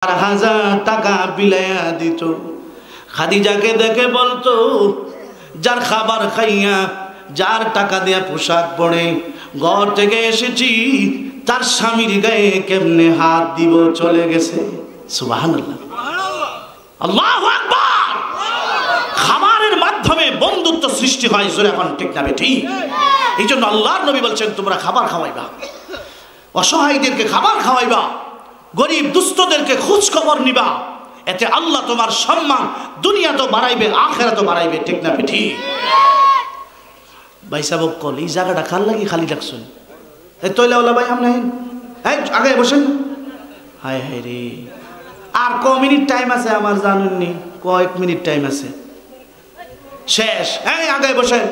4,000 টাকা বিলাইয়া দিত। খাদিজাকে দেখে বলতো, যার খাবার খাইয়া যার টাকা দিয়া পোশাক পরে ঘর থেকে এসেছি, তার স্বামীর গায়ে কেমনে হাত দিব, চলে গেছে। সুবহানাল্লাহ, আল্লাহু আকবার। খাবারের মাধ্যমে বন্ধুত্ব সৃষ্টি হয়, জোরে এখন ঠিক না বেঠি? এই জন্য আল্লাহর নবী বলছেন, তোমরা খাবার খাওয়াইবা, অসহায়দেরকে খাবার খাওয়াইবা, গরিব দুস্থদেরকে খোঁজ খবর নিবা, এতে আল্লাহ তোমার সম্মান দুনিয়া তো বাড়াইবে, আখিরাত তো বাড়াইবে, ঠিক না বেঠি? ভাই সাহেব কল এই জায়গাটা খাল লাগি খালি রাখছেন, এই তৈলাওয়ালা ভাই আপনি আগে বসেন। হায় হায় রে, আর ক মিনিট টাইম আছে আমার, জানেননি? কয়েক মিনিট টাইম আছে, শেষ। এই আগে বসেন।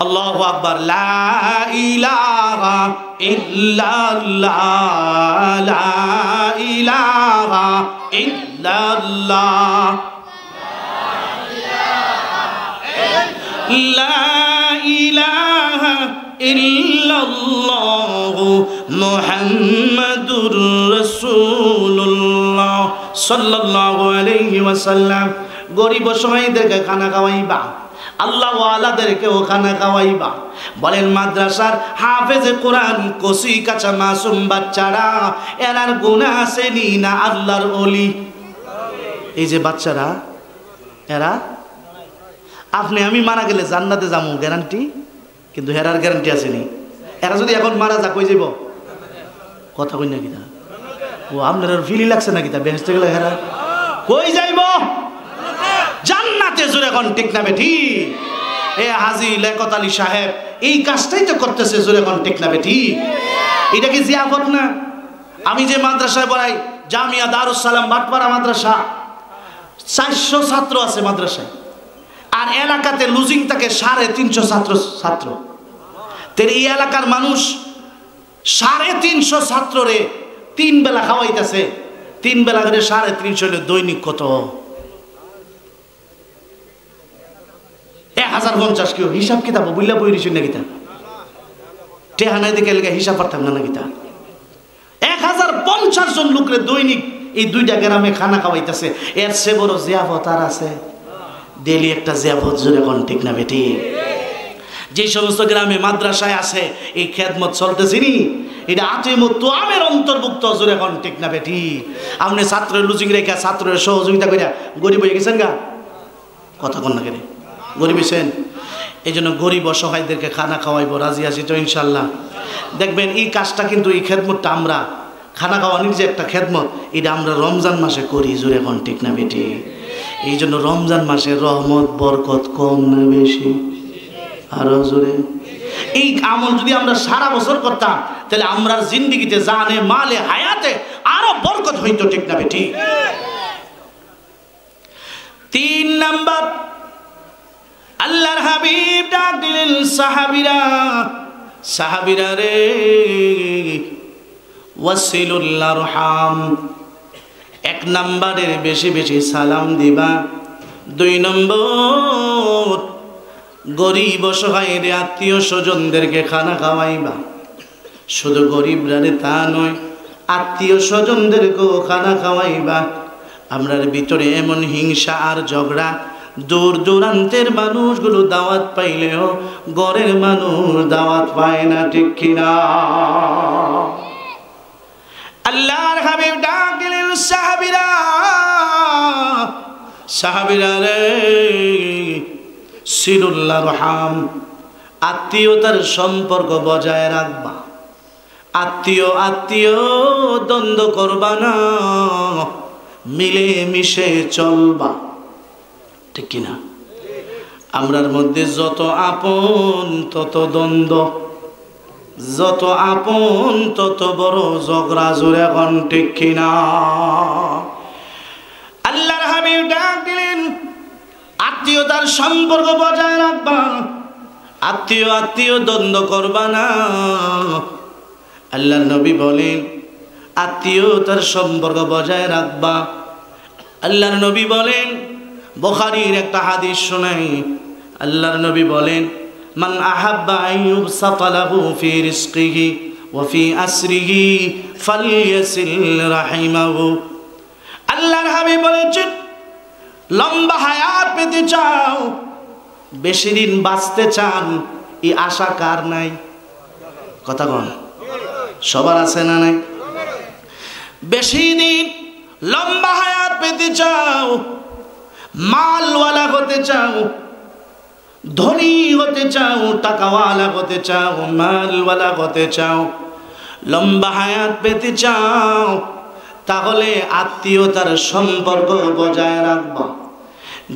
আল্লাহু আকবার। লা ইলাহা ইল্লাল্লাহ, লা ইলাহা ইল্লাল্লাহ, লা ইলাহা ইল্লাল্লাহ, মুহাম্মাদুর রাসূলুল্লাহ সাল্লাল্লাহু আলাইহি ওয়াসাল্লাম। গরিব অসহায়দেরকে খানা খাওয়াইবা, আল্লাহ ওয়ালাদেরকেও খানা খাওয়াইবা। বলেন মাদ্রাসার হাফেজে কোরআন, কচি কাঁচা মাসুম বাচ্চারা, এরার গুনাহ আসেনি না আল্লাহর ওলি? এই যে বাচ্চারা, এরা আপনি আমি মারা গেলে জান্নাতে যাবো গ্যারান্টি, কিন্তু হেরার গ্যারান্টি আসেনি। এরা যদি এখন মারা যা, কই যাইব? কথা কই না কিতা? ও আপনার ফিলি লাগছে না কিতা? বেহেশতে গেলে হেরা কই যাইব? জান্নাতে। জোরে এখন ঠিক না বেঠি? এ হাজী লিয়াকত আলী সাহেব এই কাজটাই তো করতেছে, জোরে এখন ঠিক না বেঠি? এটা কি জিয়াফত না? আমি যে মাদ্রাসায় পড়াই, জামিয়া দারুস সালাম বাটপাড়া মাদ্রাসা, 400 ছাত্র আছে মাদ্রাসায়, আর এলাকাতে লুজিং থাকে 350 ছাত্র। তের এই এলাকার মানুষ 350 ছাত্ররে 3 বেলা খাওয়াইতেছে, 3 বেলা করে 350 হলে দৈনিক কত? 1050। কেউ হিসাব কিতাব বুঝলা বই রিসুন না কিতা? টেহানাই দিকে এলাকা হিসাব পারতাম না কিতা? 1050 জন লোকরে দৈনিক এই 2টা গ্রামে খানা খাওয়াইতেছে। এর সে বড় জিয়াফত আর আছে? ডেলি একটা জিয়াফত, জোরে এখন ঠিক না বেটি? যে সমস্ত গ্রামে মাদ্রাসায় আছে এই খেদমত চলতেছে নি, এটা আতিমুত তোয়ামের অন্তর্ভুক্ত, জোরে এখন ঠিক না বেটি? আপনি ছাত্রের লুজিং রেখা ছাত্রের সহযোগিতা করিয়া গরিব হয়ে গেছেন গা, কথা কন না কেন? গরিব হয়েছেন। এই জন্য গরিব অসহায়দেরকে খানা খাওয়াইবো, রাজি আছি তো ইনশাল্লাহ? দেখবেন এই কাজটা কিন্তু, এই খেদমতটা আমরা, খানা খাওয়ানির যে একটা খেদমত, এটা আমরা রমজান মাসে করি, জোরে এখন ঠিক না বেটি? এই জন্য রমজান মাসে রহমত বরকত কম না বেশি? আরো জোরে। এই আমল যদি আমরা সারা বছর করতাম, তাহলে আমরা জিন্দিগিতে জানে মালে হায়াতে আরো বরকত হইতো, ঠিক না বেটি? 3 নাম্বার, আল্লাহর হাবিব ডাক দিলেন সাহাবীরা, সাহাবীরা রে, ওয়াসিলুল আরহাম। 1 নম্বরের বেশি বেশি সালাম দিবা। 2 নম্বর, গরিব অসহায়ের আত্মীয় স্বজনদেরকে খানা খাওয়াইবা। শুধু গরিবরা রে তা নয়, আত্মীয় স্বজনদেরকেও খানা খাওয়াইবা। আমরার ভিতরে এমন হিংসা আর ঝগড়া, দূর দূরান্তের মানুষগুলো দাওয়াত পাইলেও ঘরের মানুষ দাওয়াত পায় না, ঠিক কিনা? আল্লাহর হাবিব ডাক দিলেন সাহাবীরা, সাহাবীরা রে, সিলুল আরহাম, আত্মীয়তার সম্পর্ক বজায় রাখবা। আত্মীয় দ্বন্দ্ব করবা না, মিলে মিশে চলবা, ঠিক কিনা? আমরার মধ্যে যত আপন তত দ্বন্দ্ব, যত আপন তত বড় ঝগড়া, জোরে এখন ঠিক কিনা? আল্লাহর হাবিব ডাক দিলেন, আত্মীয়তার সম্পর্ক বজায় রাখবা, আত্মীয় দ্বন্দ্ব করবা না। আল্লাহর নবী বলেন, আত্মীয়তার সম্পর্ক বজায় রাখবা। আল্লাহর নবী বলেন, বুখারীর একটা হাদিস শোনাই, আল্লাহর নবী বলেন, মান আহাব্বা আন ইউবসাতা লাহু ফি রিজকিহি ওয়া ফি আসরিহি ফালইয়াসিল রাহিমাহু আল্লাহর হাবিব বলেছেন লম্বা হায়াত পেতে চাও, বেশি দিন বাঁচতে চান, এই আশা কার নাই? কথা বল, সবার আছে না নাই? বেশি দিন লম্বা হায়াত পেতে চাও, মালওয়ালা হতে চাও, ধনী হতে চাও, টাকাওয়ালা হতে চাও, মালওয়ালা হতে চাও, লম্বা হায়াত পেতে চাও, তাহলে আত্মীয়তার সম্পর্ক বজায় রাখবা।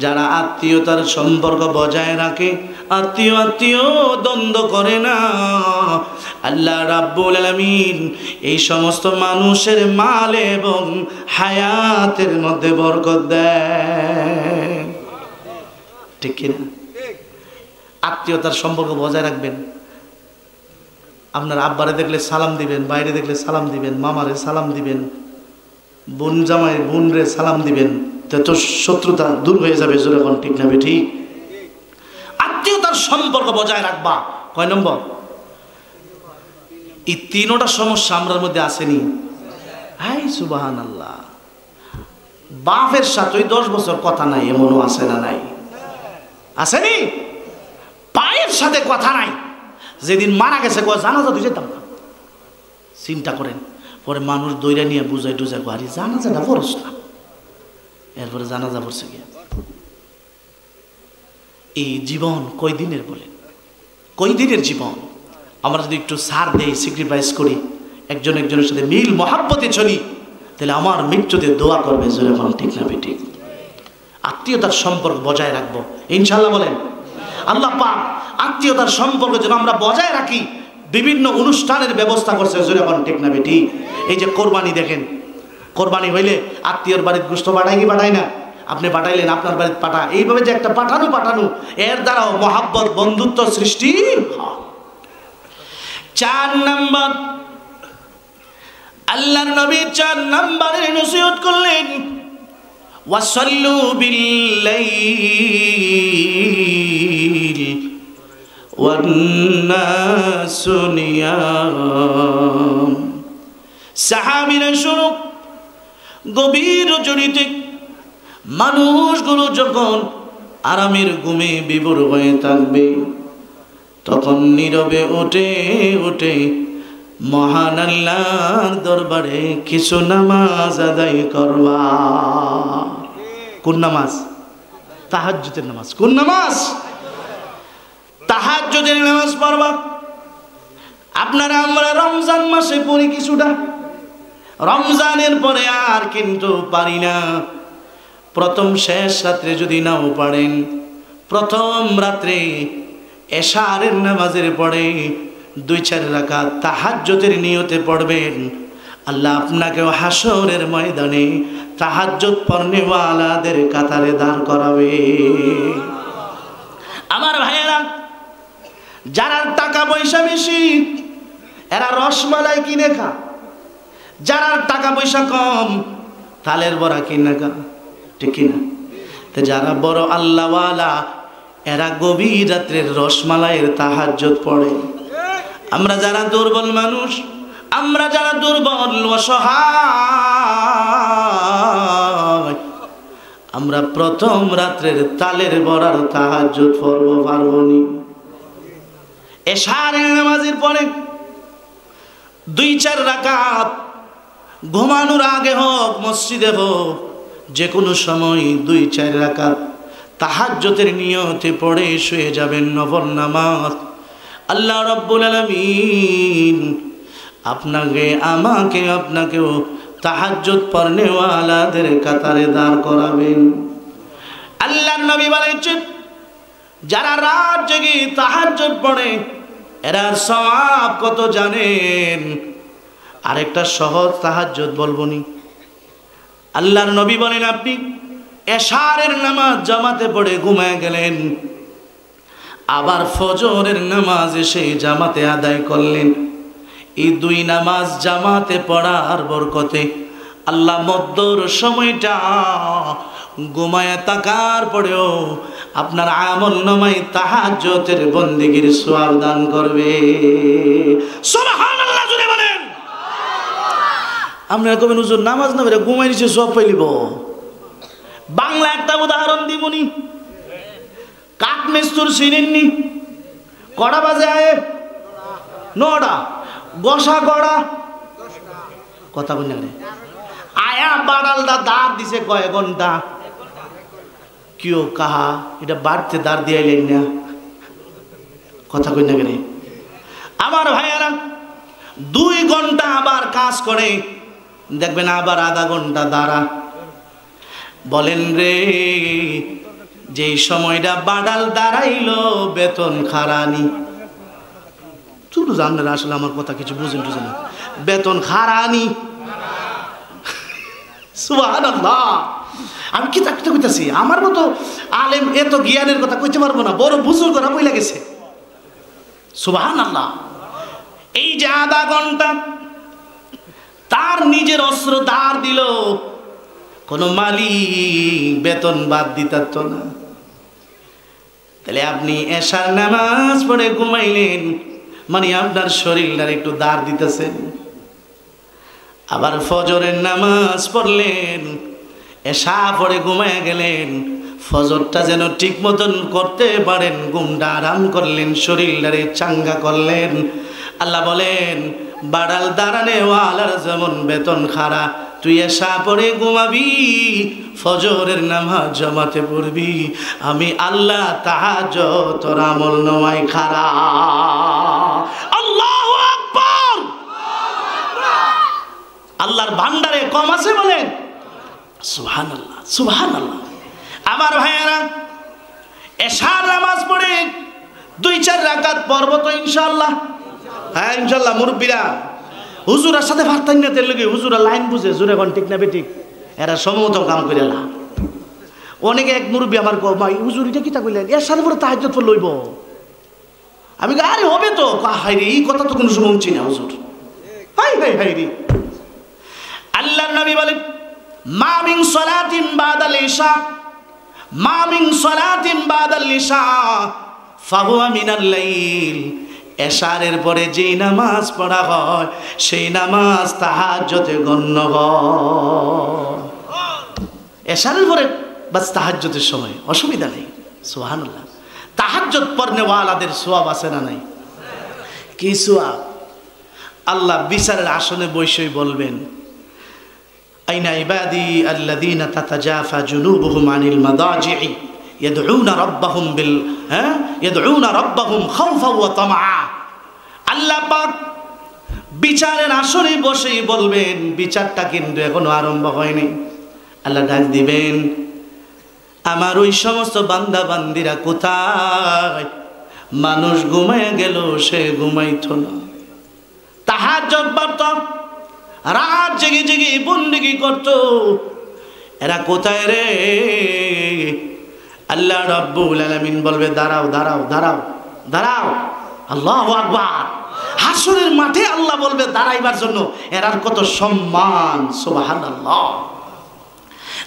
যারা আত্মীয়তার সম্পর্ক বজায় রাখে, আত্মীয় আত্মীয় দ্বন্দ্ব করে না, আল্লাহ রাব্বুল আলামিন এই সমস্ত মানুষের মাল এবং হায়াতের মধ্যে বরকত দেয়। ঠিক কিনা? আত্মীয়তার সম্পর্ক বজায় রাখবেন। আপনার আব্বারে দেখলে সালাম দিবেন, বাইরে দেখলে সালাম দিবেন, মামারে সালাম দিবেন, বোন জামাই বোন রে সালাম দিবেন, তো শত্রুতা দূর হয়ে যাবে। জোরে কোন ঠিক না বেঠি? আত্মীয়তার সম্পর্ক বজায় রাখবা। কয় নম্বর? এই তিনটা সমস্যা আমরার মধ্যে আসেনি। হাই সুবহানাল্লাহ। বাপের সাথে 10 বছর কথা নাই, এমনও আছে না নাই? আসেনি? পায়ের সাথে কথা নাই, যেদিন মারা গেছে জানাজা তুই যেতাম না। চিন্তা করেন, পরে মানুষ দইরা নিয়ে বুঝাই টুজাই গাড়ি জানাজাটা পড়স না, এরপরে জানাজা পড়ছে গিয়া। এই জীবন কয়দিনের বলেন? কয়দিনের জীবন? আমরা যদি একটু সার দেই, স্যাক্রিফাইস করি, একজন একজনের সাথে মিল মহাব্বতে চলি, তাহলে আমার মৃত্যুতে দোয়া করবে। জোরে এখন ঠিক না বেঠিক? আত্মীয়তার সম্পর্ক বজায় রাখবো ইনশাল্লাহ বলেন। আল্লাহ পাক আত্মীয়তার সম্পর্ক যেন আমরা বজায় রাখি, বিভিন্ন অনুষ্ঠানের ব্যবস্থা করছে। জোরে এখন ঠিক না বেঠিক? এই যে কোরবানি দেখেন, কোরবানি হইলে আত্মীয়র বাড়ির গোশত পাঠায় কি পাঠায় না? আপনি পাঠাইলেন, আপনার বাড়িতে পাঠা, এইভাবে যে একটা পাঠানো এর দ্বারাও মহাব্বত বন্ধুত্ব সৃষ্টি হয়। 4 নম্বর, আল্লাহর নবী 4 নম্বরের নসিহত করলেন, ওয়াসাল্লু বিল্লাইল ওয়ান নাসু নিয়াম। সাহাবীরা শুনো, গভীর রজনীতে মানুষগুলো যখন আরামের ঘুমে বিভোর হয়ে থাকবে, তখন নীরবে উঠে উঠে মহান আল্লাহর দরবারে কিছু নামাজ আদায় করবা। কোন নামাজ? তাহাজ্জুদের নামাজ। কোন নামাজ? তাহাজ্জুদের নামাজ পড়বা। আপনারা আমরা রমজান মাসে পড়ি কিছুটা, রমজানের পরে আর কিন্তু পারি না। প্রথম শেষ রাত্রে যদি নাও পারেন, প্রথম রাত্রে এশারের নামাজের পরে 2-4 রাকাত তাহাজ্জুদের নিয়তে পড়বেন। আল্লাহ আপনাকেও হাসরের ময়দানে তাহাজ্জুদ পড়নেওয়ালাদের কাতারে দাঁড় করাবে। আমার ভাইয়েরা, যারা টাকা পয়সা বেশি এরা রসমালাই কিনে খা, যারা টাকা পয়সা কম তালের বড়া কিনে খা। ঠিক কিনা? তো যারা বড় আল্লাহওয়ালা এরা গভীর রাত্রের রসমালাইয়ের তাহাজ্জুদ পড়ে। আমরা যারা দুর্বল মানুষ, আমরা যারা দুর্বল অসহায়, আমরা প্রথম রাত্রের তালের বড়ার তাহাজ্জুদ পড়ব পারবনি। এশারের নামাজের পরে 2-4 রাকাত ঘুমানোর আগে হোক, মসজিদে হোক, যে কোনো সময় 2-4 রাকাত তাহাজ্জুদের নিয়তে পড়ে শুয়ে যাবেন। নফল নামাজ। আল্লাহ রাব্বুল আলামিন আপনাকে, আমাকে, আপনাকেও তাহাজ্জুদ পড়নেওয়ালাদের কাতারে দাঁড় করাবেন। আল্লাহর নবী বলেছেন, যারা রাত জেগে তাহাজ্জুদ পড়ে এরা সওয়াব কত জানেন? আরেকটা সহজ তাহাজ্জুদ বলবনি। আল্লাহর নবী বলেন, আপনি এশারের নামাজ জামাতে পড়ে ঘুমায় গেলেন, আবার ফজরের নামাজ এসে জামাতে আদায় করলেন। এই 2 নামাজ জামাতে পড়ার বরকতে আল্লাহ মধ্যর সময়টা ঘুমায় থাকার পরেও আপনার আমল নামায় তাহাজ্জুদের বন্দেগীর সওয়াব দান করবে। সুবহানাল্লাহ জুড়ে বলেন। আপনারা কবেন হুজুর নামাজ না বেরে ঘুমাই নিছে সব পাইলিব। বাংলা একটা উদাহরণ দিবনি, কাঠ মেস্তুর চিনেননি? কটা বাজে আয়ে? 9টা। গসা কড়া কথা বলি না আয়া বাড়ালটা দাঁড় দিছে কয় ঘন্টা? কেউ কাহা এটা বাড়তে দাঁড় দিয়ে না কথা কই না কেন? আমার ভাইয়ারা 2 ঘন্টা আবার কাজ করে, দেখবেন আবার আধা ঘন্টা দাঁড়া। বলেন রে, যেই সময়টা বাডাল দাঁড়াইলো বেতন খারানি। চুপ জানলে আসলে আমার কথা কিছু বুঝেন টুঝেন না। বেতন খারানি, সুবহানাল্লাহ। আমি কি চাকরিটা কইতাছি? আমার মতো আলেম এত জ্ঞানের কথা কইতে পারবো না, বড় বুজুর্গরা বইলা গেছে। সুবহানাল্লাহ। এই যে আধা ঘন্টা তার নিজের অস্ত্র ধার দিল, কোন মালিক বেতন বাদ দিত না। তাহলে আপনি এশার নামাজ পড়ে ঘুমাইলেন, মানে আপনার শরীরটার একটু ধার দিতেছেন। আবার ফজরের নামাজ পড়লেন, এশা পড়ে ঘুমায় গেলেন, ফজরটা যেন ঠিক মতন করতে পারেন, ঘুমটা আরাম করলেন, শরীরটারে চাঙ্গা করলেন। আল্লাহ বলেন, বাড়াল দাঁড়ানে ওয়ালার যেমন বেতন খারা, তুই এশা পড়ে ঘুমাবি, ফজরের নামাজ জামাতে পড়বি, আমি আল্লাহ তাহাজ্জুদ তোর আমল নামায় খারা। আল্লাহু আকবার। আল্লাহর ভান্ডারে কম আছে বলেন সুবহানাল্লাহ, সুবহানাল্লাহ। আমার ভাইয়েরা, এশার নামাজ পড়ে 2-4 রাকাত পড়ব তো ইনশাআল্লাহ? হ্যাঁ ইনশাআল্লাহ। মুরব্বীরা হুজুরের সাথে পারতেন না, তেল লগে হুজুরা লাইন বুঝে জোরে কোন ঠিক না বেঠিক, এরা সমমত কাম করে না। অনেকে এক মুরব্বী আমার ভাই হুজুর এটা কিতা কইলেন, এর সাথে পরে তাহাজ্জুদ পড়ে লইব। আমি আরে হবে তো, হাই রে এই কথা তো কোনো সময় শুনছি না হুজুর, হাই হাই হাই রে। আল্লাহর নবী বলেন, মা মিন সালাতিন বাদাল ইশা, মা মিন সালাতিন বাদাল ইশা ফাহুয়া মিনাল লাইল। এশারের পরে যেই নামাজ পড়া হয় সেই নামাজ তাহাজ্জুদে গণ্য হয়। এশারের পরে বাস তাহাজ্জুদের সময় অসুবিধা নেই, সুবহানাল্লাহ। তাহাজ্জুদ পড়নেওয়ালাদের সওয়াব আছে না নাই? কি সওয়াব? আল্লাহ বিচারের আসনে বসেই বলবেন, আইনা ইবাদি আল্লাযীনা তাতাজাফা জুনুবুহুম আনিল মাদাজি'i ইয়াদউনা রাব্বাহুম বিল ইয়াদউনা রাব্বাহুম খাওফাও ওয়া তামআ। আল্লাহ পাক বিচারের আসনে বসেই বলবেন, বিচারটা কিন্তু এখনো আরম্ভ হয়নি। আল্লাহ ডাক দিবেন, আমার ওই সমস্ত বান্দা বান্দিরা কোথায়? মানুষ ঘুমায় গেল, সে ঘুমাইতো না, তাহাজ্জুদ পড়তো, রাত জেগে জেগে বন্দেগী করতো, এরা কোথায় রে? আল্লাহ রাব্বুল আলামিন বলবে, দাঁড়াও দাঁড়াও দাঁড়াও দাঁড়াও। আল্লাহু আকবার। হাসরের মাঠে আল্লাহ বলবে দাঁড়াইবার জন্য, এরার কত সম্মান, সুবহানাল্লাহ।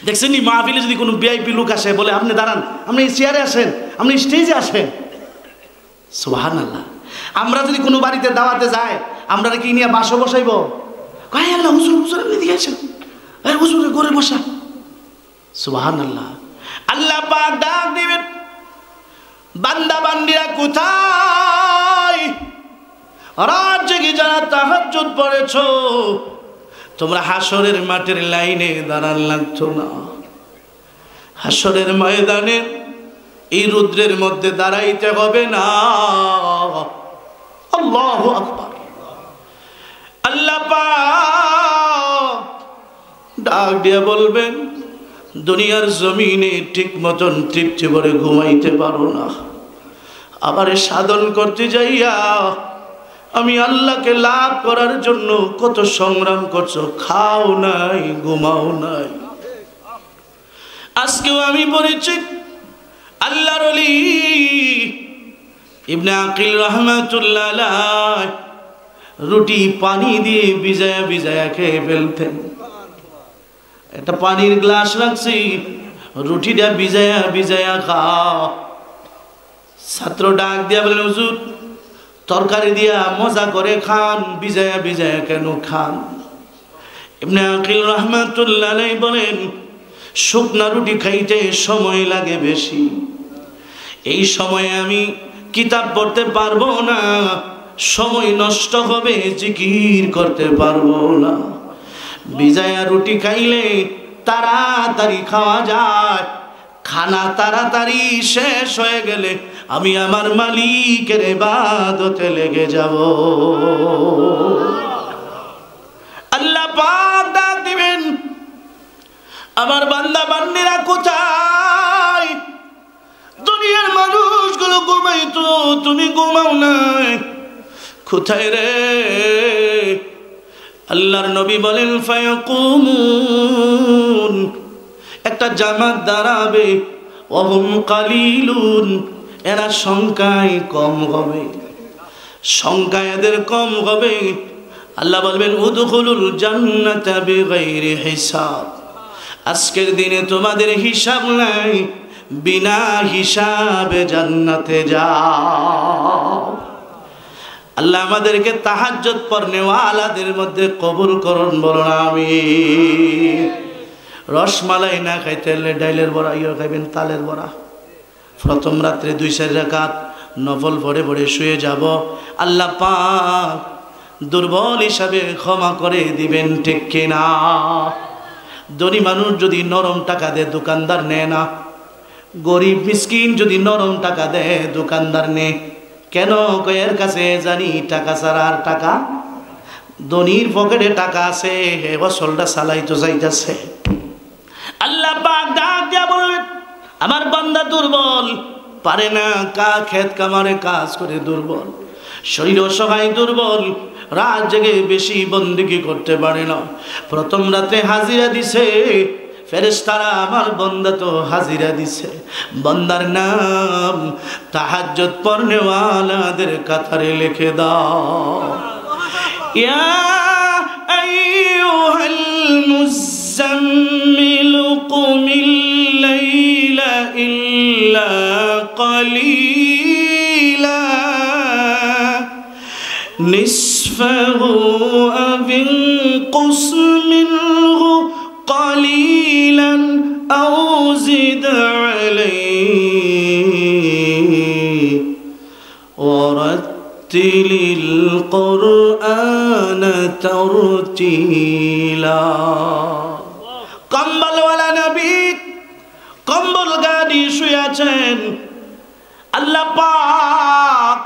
দেখছেন নি মাহফিলে যদি কোনো ভিআইপি লোক আসে, বলে আপনি দাঁড়ান, আপনি চেয়ারে আসেন, আপনি স্টেজে আসেন, সুবহানাল্লাহ। আমরা যদি কোনো বাড়িতে দাওয়াতে যাই, আমরা কি নিয়ে বাসো বসাইব? কয় আল্লাহ হুজুর হুজুর আপনি দিয়েছেন, আরে হুজুরের ঘরে বসা, সুবহানাল্লাহ। আল্লাহ পাক ডাক দিবেন, বান্দা বান্দিরা কোথায়? রাত জেগে যারা তাহাজ্জুদ পড়েছো, তোমরা হাসরের মাঠের লাইনে দাঁড়ান লাগতো না, হাসরের ময়দানে এই রুদ্রের মধ্যে দাঁড়াইতে হবে না। আল্লাহু আকবার। আল্লাহ পাক ডাক দিয়ে বলবেন, দুনিয়ার জমিনে ঠিক মতন তৃপ্তি ভরে ঘুমাইতে পারো না, আবার সাধন করতে যাইয়া আমি আল্লাহকে লাভ করার জন্য কত সংগ্রাম করছো, খাও নাই ঘুমাও নাই। আজকেও আমি পড়েছি আল্লাহর ওলি ইবনে আকিল রাহমাতুল্লাহ আলাইহি রুটি পানি দিয়ে ভিজায়া ভিজায়া খেয়ে ফেলতেন। একটা পানির গ্লাস রাখছি, রুটিটা ভিজায়া ভিজায়া খাও। ছাত্র ডাক দিয়া বলেন, হুজুর তরকারি দিয়া মজা করে খান, ভিজায়া ভিজায়া কেন খান? ইবনে আকিল রাহমাতুল্লাহ আলাইহি বলেন, শুকনা রুটি খাইতে সময় লাগে বেশি, এই সময়ে আমি কিতাব পড়তে পারবো না, সময় নষ্ট হবে, জিকির করতে পারবো না। ভিজায়া রুটি খাইলে তাড়াতাড়ি খাওয়া যায়, খানা তাড়াতাড়ি শেষ হয়ে গেলে আমি আমার মালিকের ইবাদতে লেগে যাব। আল্লাহ পাক ডাক দিবেন, আমার বান্দা বান্দিরা কোথায়? দুনিয়ার মানুষগুলো ঘুমাইতো, তুমি ঘুমাও নাই, কোথায় রে? আল্লাহর নবী বলেন, ফায়াকুমুন, একটা জামাত দাঁড়াবে, ওহুম কালিলুন, এরা সংখ্যায় কম হবে, সংখ্যায় এদের কম হবে। আল্লাহ বলবেন, উদখুলুল জান্নাতা বিগাইরি হিসাব, আজকের দিনে তোমাদের হিসাব নাই, বিনা হিসাবে জান্নাতে যাও। আল্লাহ আমাদেরকে তাহাজ্জুদ পড়নেওয়ালাদের মধ্যে কবুল করুন, বলুন আমিন। রসমালাই না খাইতে হলে ডাইলের বড়া, ইয়ে খাইবেন তালের বড়া। প্রথম রাত্রে 2-4 রাকাত নফল পড়ে পড়ে শুয়ে যাব, আল্লাহ পাক দুর্বল হিসাবে ক্ষমা করে দিবেন, ঠিক কিনা? ধনী মানুষ যদি নরম টাকা দেয় দোকানদার নেয় না, গরিব মিসকিন যদি নরম টাকা দেয় দোকানদার নেয় কেন? এর কাছে জানি টাকা ছাড়া আর টাকা, ধনীর পকেটে টাকা আছে, হে বছরটা চালাইতো যাইতেছে। আল্লাহ পাক ডাক দিয়া বলবেন, আমার বান্দা দুর্বল, পারে না, খেত কামারে কাজ করে দুর্বল, শরীর অসহায় দুর্বল, রাত জেগে বেশি বন্দেগী করতে পারে না, প্রথম রাতে হাজিরা দিছে, ফেরেশতারা আমার বান্দা তো হাজিরা দিছে, বান্দার নাম তাহাজ্জুদ পড়নেওয়ালাদের কাতারে লিখে দাও। ইয়া আইয়ুহাল মুযাম্মিলু কুমিল লাইলা ইল্লা কালিলা নিসফাহু আও ইনকুস মিনহু قليلا أو زد عليه ورتل القرآن ترتيلا। কম্বলওয়ালা নবী কম্বল গাড়ি শুয়ে আছেন, আল্লাহ পাক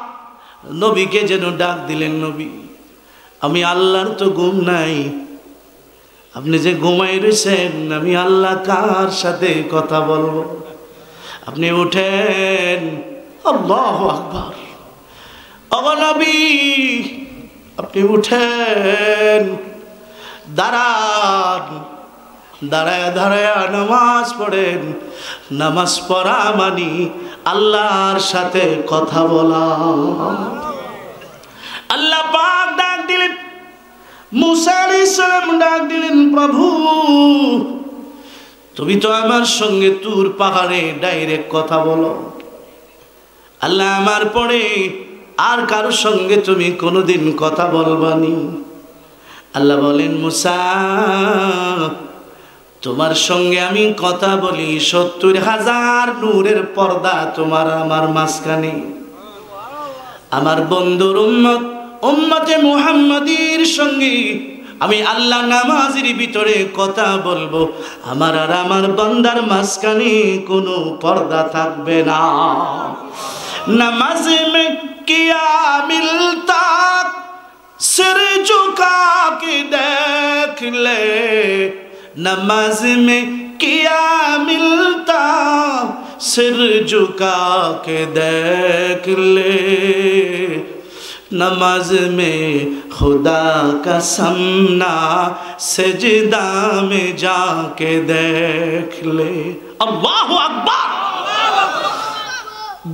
নবীকে যেন ডাক দিলেন, নবী আমি আল্লাহর তো ঘুম নাই, আপনি যে ঘুমাই রয়েছেন, আমি আল্লাহ কার সাথে কথা বলবো? আপনি উঠেন, আল্লাহু আকবার। ওগো নবী আপনি উঠেন, দাঁড়ান, দাঁড়ায় দাঁড়ায় নামাজ পড়েন। নামাজ পড়া মানি আল্লাহর সাথে কথা বলা। আল্লাহ পাক ডাক দিলেন, মুসা আলাইহিস সালাম ডাক দিলেন, প্রভু তুমি তো আমার সঙ্গে তুর পাহাড়ে ডাইরেক্ট কথা বলো, আল্লাহ আমার পরে আর কারোর সঙ্গে তুমি কোনোদিন কথা বলবানি। আল্লাহ বলেন, মুসা তোমার সঙ্গে আমি কথা বলি, 70,000 নূরের পর্দা তোমার আমার মাঝখানে। আমার বন্ধুর উম্মতে মুহাম্মাদীর সঙ্গে আমি আল্লাহ নামাজের ভিতরে কথা বলবো, আমার আর আমার বান্দার মাঝখানে কোনো পর্দা থাকবে না। নামাজ মে কিয়া মিলতা सिर झुका के देख ले, नमाज में किया मिलता सिर झुका के देख ले, नमाज में खुदा का सामना सजदा में जाके देख ले। अल्लाहु अकबर।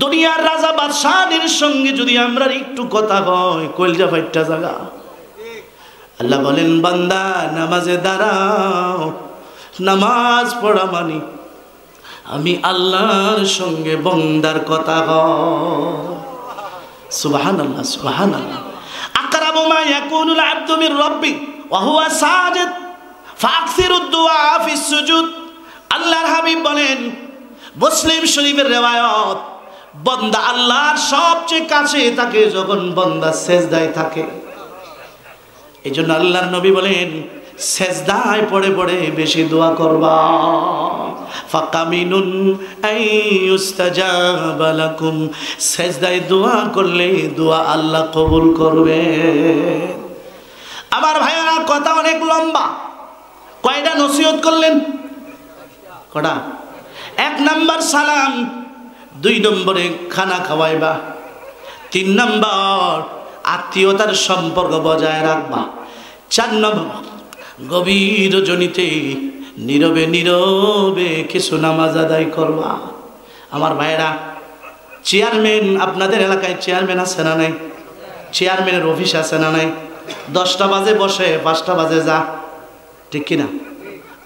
দুনিয়ার রাজা বাদশাহের সঙ্গে যদি আমরা একটু কথা হয়, কলজা ফাইটটা জায়গা। আল্লাহ বলেন, বান্দা নামাজে দাঁড়াও, নামাজ পড়া মানে আমি আল্লাহর সঙ্গে বান্দার কথা হয়। সুবহানাল্লাহ সুবহানাল্লাহ। আকরাবু মা ইয়াকুনুল আবদু মির রাব্বি ওয়া হুয়া সাজিদ। ফাকসিরুদ দুআ ফিস সুজুদ। আল্লাহর হাবিব বলেন, মুসলিম শরীফের রিওয়ায়াত, বান্দা আল্লাহর সবচেয়ে কাছে থাকে যখন বান্দা সেজদায় থাকে। এইজন্য আল্লাহর নবী বলেন, সেজদায় পড়ে পড়ে বেশি দোয়া করবা। ফাকামিনুন আইয়ুস্তাজাবা লাকুম, সেজদায় দোয়া করলে দোয়া আল্লাহ কবুল করবে। আমার ভাইয়েরা, কথা অনেক লম্বা। কয়টা নসিহত করলেন? কটা? 1 নাম্বার সালাম, 2 নম্বরে খানা খাওয়াইবা, 3 নম্বর আত্মীয়তার সম্পর্ক বজায় রাখবা, 4 নম্বর গভীর রজনীতে নীরবে নীরবে কিছু নামাজ আদায় করবা। আমার ভাইয়েরা, চেয়ারম্যান, আপনাদের এলাকায় চেয়ারম্যান আছে না নাই? চেয়ারম্যানের অফিস আছে না নাই? 10টা বাজে বসে, 5টা বাজে যা, ঠিক কিনা?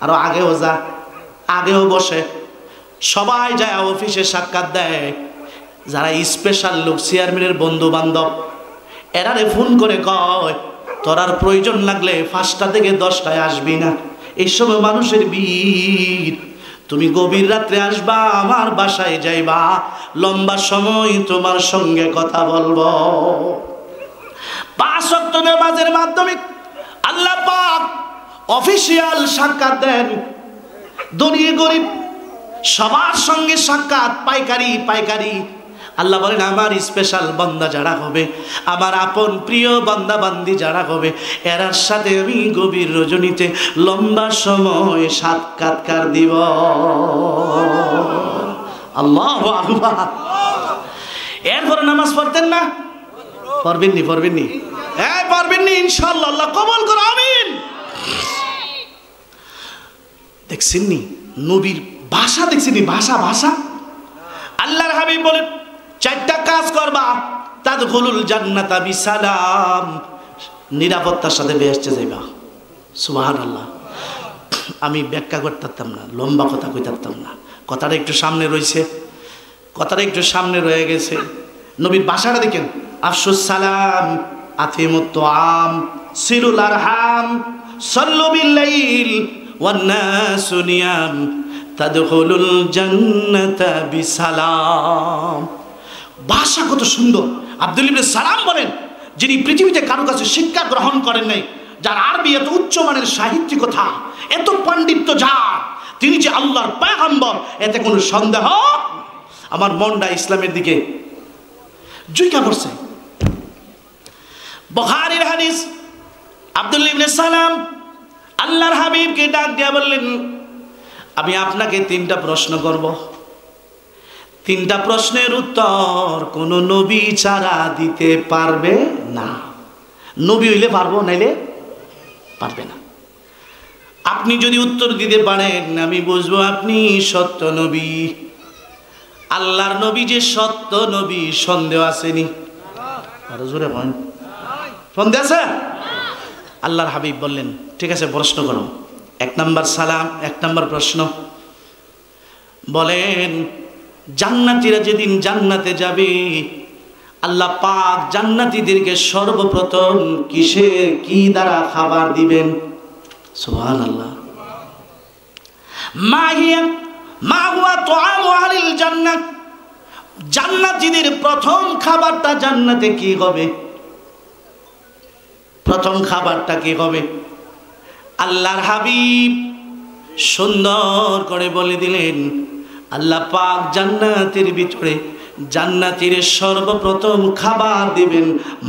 আরো আগেও যা, আগেও বসে, সবাই যায় অফিসে সাক্ষাৎ দেয়। যারা স্পেশাল লোক, চেয়ারম্যানের বন্ধু বান্ধব, এরারে ফোন করে কয়, তোরার প্রয়োজন লাগলে 5টা থেকে 10টায় আসবি না, এই সময় মানুষের ভিড়, তুমি গভীর রাত্রে আসবা, আমার বাসায় যাইবা, লম্বা সময় তোমার সঙ্গে কথা বলবো। 5 ওয়াক্ত নামাজের মাধ্যমে আল্লাহ পাক অফিসিয়াল সাক্ষাৎ দেন। ধনী গরিব সবার সঙ্গে সাক্ষাৎ, পাইকারি পাইকারি। আল্লাহ বলেন, আমার স্পেশাল বান্দা যারা হবে, আমার আপন প্রিয় বান্দা বান্দি যারা হবে, এরার সাথে আমি গভীর রজনীতে লম্বা সময় সাক্ষাৎকার দিব। আল্লাহু আকবার। এরপরে নামাজ পড়তেন না? পড়বেননি? পড়বেননি? হ্যাঁ পড়বেননি, ইনশাআল্লাহ আল্লাহ কবুল করো, আমিন। দেখছেননি নবীর ভাষা? দেখছেননি ভাষা? ভাষা আল্লাহর হাবিব বলেন, 4টা কাজ করবা, তাদখুলুল জান্নাতা বিসালাম, নিরাপত্তার সাথে বেহেশতে যাইবা। সুবহানাল্লাহ। আমি ব্যাখ্যা করতে পারতাম না, লম্বা কথা কইতে পারতাম না, কথাটা একটু সামনে রয়েছে, কথাটা একটু সামনে রয়ে গেছে। নবীর ভাষাটা দেখেন, আফসুস সালাম, আতিমুত তুআম, সিলুল আরহাম, সাল্লু বিল লাইল ওয়ান নাসু নিয়াম, তাদখুলুল জান্নাতা বিসালাম। ভাষা কত সুন্দর। আব্দুল ইবনে সালাম বলেন, যিনি পৃথিবীতে কারো কাছে শিক্ষা গ্রহণ করেন নাই, যার আরবি এত উচ্চমানের সাহিত্যিকতা, এত পাণ্ডিত্য, যার, তিনি যে আল্লাহর পয়গম্বর, এতে কোনো সন্দেহ। আমার মনটা ইসলামের দিকে জুইকা পড়ছে। বুখারীর হাদিস, আব্দুল ইবনে সালাম আল্লাহর হাবিবকে ডাক দিয়া বললেন, আমি আপনাকে 3টা প্রশ্ন করব, 3টা প্রশ্নের উত্তর কোন নবী ছাড়া দিতে পারবে না। নবী হইলে পারবো, নাইলে পারবে না। আপনি যদি উত্তর দিতে পারেন, আমি বুঝবো আপনি সত্য নবী। আল্লাহর নবী যে সত্য নবী, সন্দেহ আসেনি? আরো জোরে বলেন, সন্দেহ আছে? আল্লাহর হাবিব বললেন, ঠিক আছে প্রশ্ন করো। 1 নম্বর সালাম, 1 নম্বর প্রশ্ন। বলেন, জান্নাতীরা যেদিন জান্নাতে যাবে, আল্লাহ পাক জান্নাতীদেরকে সর্বপ্রথম কি দ্বারা খাবার দিবেন? সুবহানাল্লাহ। মা হুয়া তুআমু আহলিল জান্নাত, জান্নাতীদের প্রথম খাবারটা জান্নাতে কি হবে? প্রথম খাবারটা কি হবে? আল্লাহর হাবিব সুন্দর করে বলে দিলেন, আল্লাহ পাক জান্নাতের ভিতরে জান্নাতীর সর্বপ্রথম খাবার দিবেন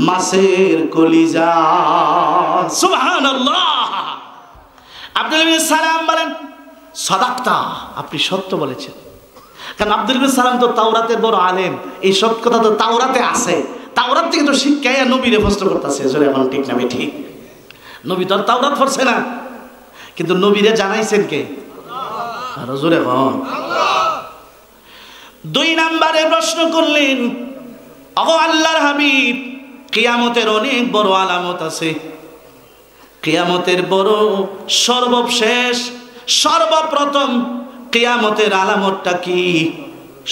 মাছের কলিজা। সুবহানাল্লাহ। আব্দুল ইবনে সালাম বলেন, সাদাকতা, আপনি সত্য বলেছেন। কারণ আব্দুল ইবনে সালাম তো তাওরাতের বড় আলেম, এই সব কথা তো তাওরাতে আছে, তাওরাত থেকে তো শিক্ষায় নবীরে প্রশ্ন করতেছে। জোরে এখন ঠিক না? ঠিক। নবী তো আর তাওরাত পড়ছে না, কিন্তু নবীরে জানাইছেন কে? আরো জোরে এখন। 2 নম্বরে প্রশ্ন করলেন, ওগো আল্লাহর হাবিব, কিয়ামতের অনেক বড় আলামত আছে, কিয়ামতের বড় সর্বশেষ সর্বপ্রথম কিয়ামতের আলামতটা কি?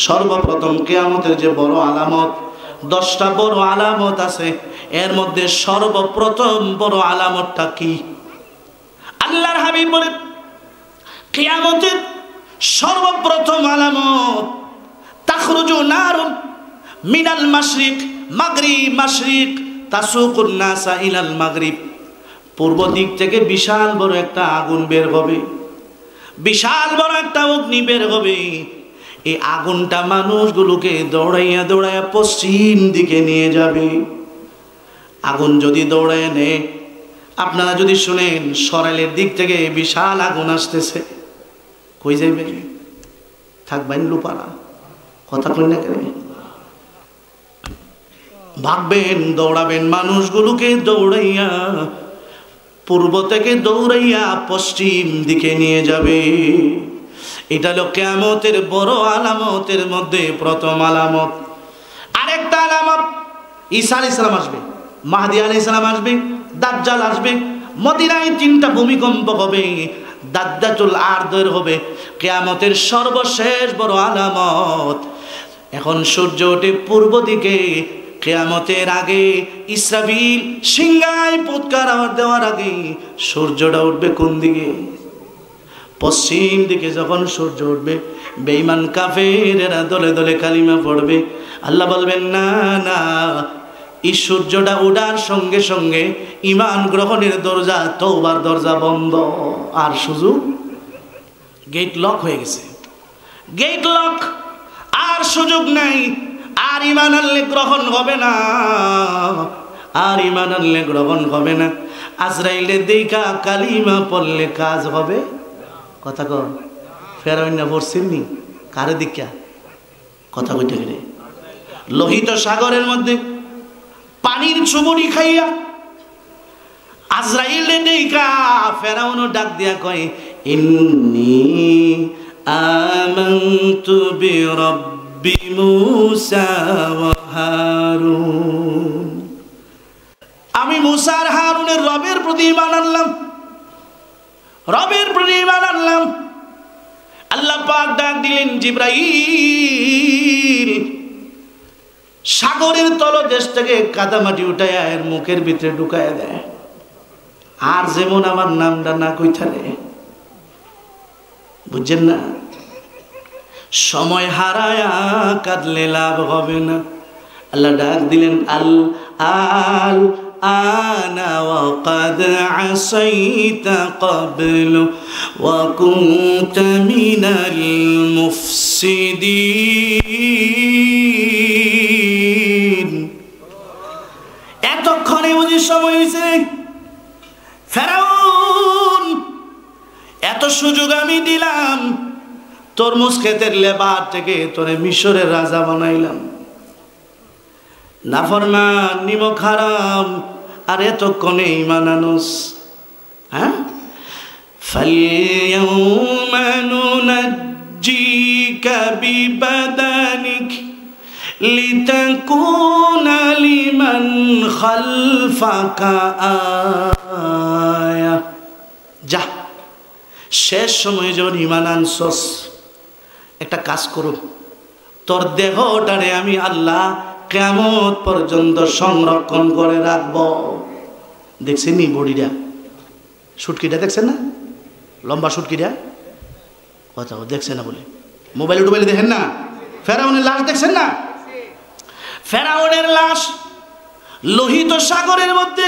সর্বপ্রথম কিয়ামতের যে বড় আলামত, 10টা বড় আলামত আছে, এর মধ্যে সর্বপ্রথম বড় আলামতটা কি? আল্লাহর হাবিব বলেন কিয়ামতের সর্বপ্রথম আলামত তাখরুজু নারুন মিনাল মাশরিক মাগরিব তাসুকুন নাসা ইলাল মাগরিব। পূর্ব দিক থেকে বিশাল বড় একটা আগুন বের হবে, বিশাল বড় একটা অগ্নি বের হবে। এই আগুনটা মানুষগুলোকে দৌড়াইয়া দৌড়াইয়া পশ্চিম দিকে নিয়ে যাবে। আগুন যদি দৌড়াইয়া নেয়, আপনারা যদি শুনেন সরাইলের দিক থেকে বিশাল আগুন আসতেছে, কই যাইবে? থাকবেন লুপারা, কথা কই না কেন? ভাববেন, দৌড়াবেন, মানুষগুলোকে দৌড়াইয়া পূর্ব থেকে দৌড়াইয়া পশ্চিম দিকে নিয়ে যাবে। এটা হলো কিয়ামতের বড় আলামতের মধ্যে প্রথম আলামত। আরেকটা আলামত, ঈসা আলাইহিস সালাম আসবে, মাহদী আলাইহিস সালাম আসবে, দাজ্জাল আসবে, মদিনায় 3টা ভূমিকম্প হবে, দাজ্জাতুল আরদের হবে। কিয়ামতের সর্বশেষ বড় আলামত। এখন সূর্য ওঠে পূর্ব দিকে। কিয়ামতের আগে ইসরাফিল সিংহায় ফুৎকার দেওয়ার আগে সূর্যটা উঠবে কোন দিকে? পশ্চিম দিকে। যখন সূর্য উঠবে, বেঈমান কাফেরেরা দলে দলে কালিমা পড়বে। আল্লাহ বলবেন না না, এই সূর্যটা ওঠার সঙ্গে সঙ্গে ঈমান গ্রহণের দরজা, তওবার দরজা বন্ধ, আর সুযোগ, গেট লক হয়ে গেছে, গেট লক, আর সুযোগ নাই। আর ঈমান আনলে গ্রহণ হবে না, আর ঈমান আনলে গ্রহণ হবে না। আজরাইলের দেখা কালিমা পড়লে কাজ হবে? কথা কর। ফেরাউন না পড়ছেননি? কারে দীক্ষা? কথা কইতে গেলে লোহিত সাগরের মধ্যে পানির চুবুনি খাইয়া আজরাইলের দেখা ফেরাউনও ডাক দিয়া কয়, ইন্নী আমানতু বিরাব্বি মূসা ওয়া হারুন। আমি মূসা আর হারুনের রবের প্রতি ঈমান আনলাম, রবের প্রতি ঈমান আনলাম। আল্লাহ পাক ডাক দিলেন, জিবরাইল সাগরের তলদেশ থেকে কাদামাটি উঠাইয়া এর মুখের ভিতরে ঢুকাইয়া দেয়। আর যেমন আমার নামটা না কইতালে, বুঝছেন না? সময় হারায়া কাঁদলে লাভ হবে না। আল্লাহ ডাক দিলেন, আল আল আনা ওয়া ক্বাদ আসাইতা ক্বাবলু ওয়া কুনতা মিনাল মুফসিদিন। এতক্ষণে বুঝি সময় হয়েছে? ফেরাউন, এত সুযোগ আমি দিলাম, তরমুজ ক্ষেতের লেবার থেকে তোরে মিশরের রাজা বানাইলাম, নাফরমান, নিমক হারাম, আর এতক্ষণে ঈমান আনস? হ্যাঁ, ফালইয়াউমা নুনাজ্জিকা বিবাদানিক লিতাকুনা লিমান খালফাকা আয়া। যা, শেষ সময় যখন ঈমান আনছস, একটা কাজ করো, তোর দেহটারে আমি আল্লাহ কিয়ামত পর্যন্ত সংরক্ষণ করে রাখব। দেখছেন নি বডিটা, শুটকিটা দেখছেন না? লম্বা শুটকিটা, কথা দেখছেন না বলে মোবাইলে টোবাইলে দেখেন না? ফেরাউনের লাশ দেখছেন না? ফেরাউনের লাশ লোহিত সাগরের মধ্যে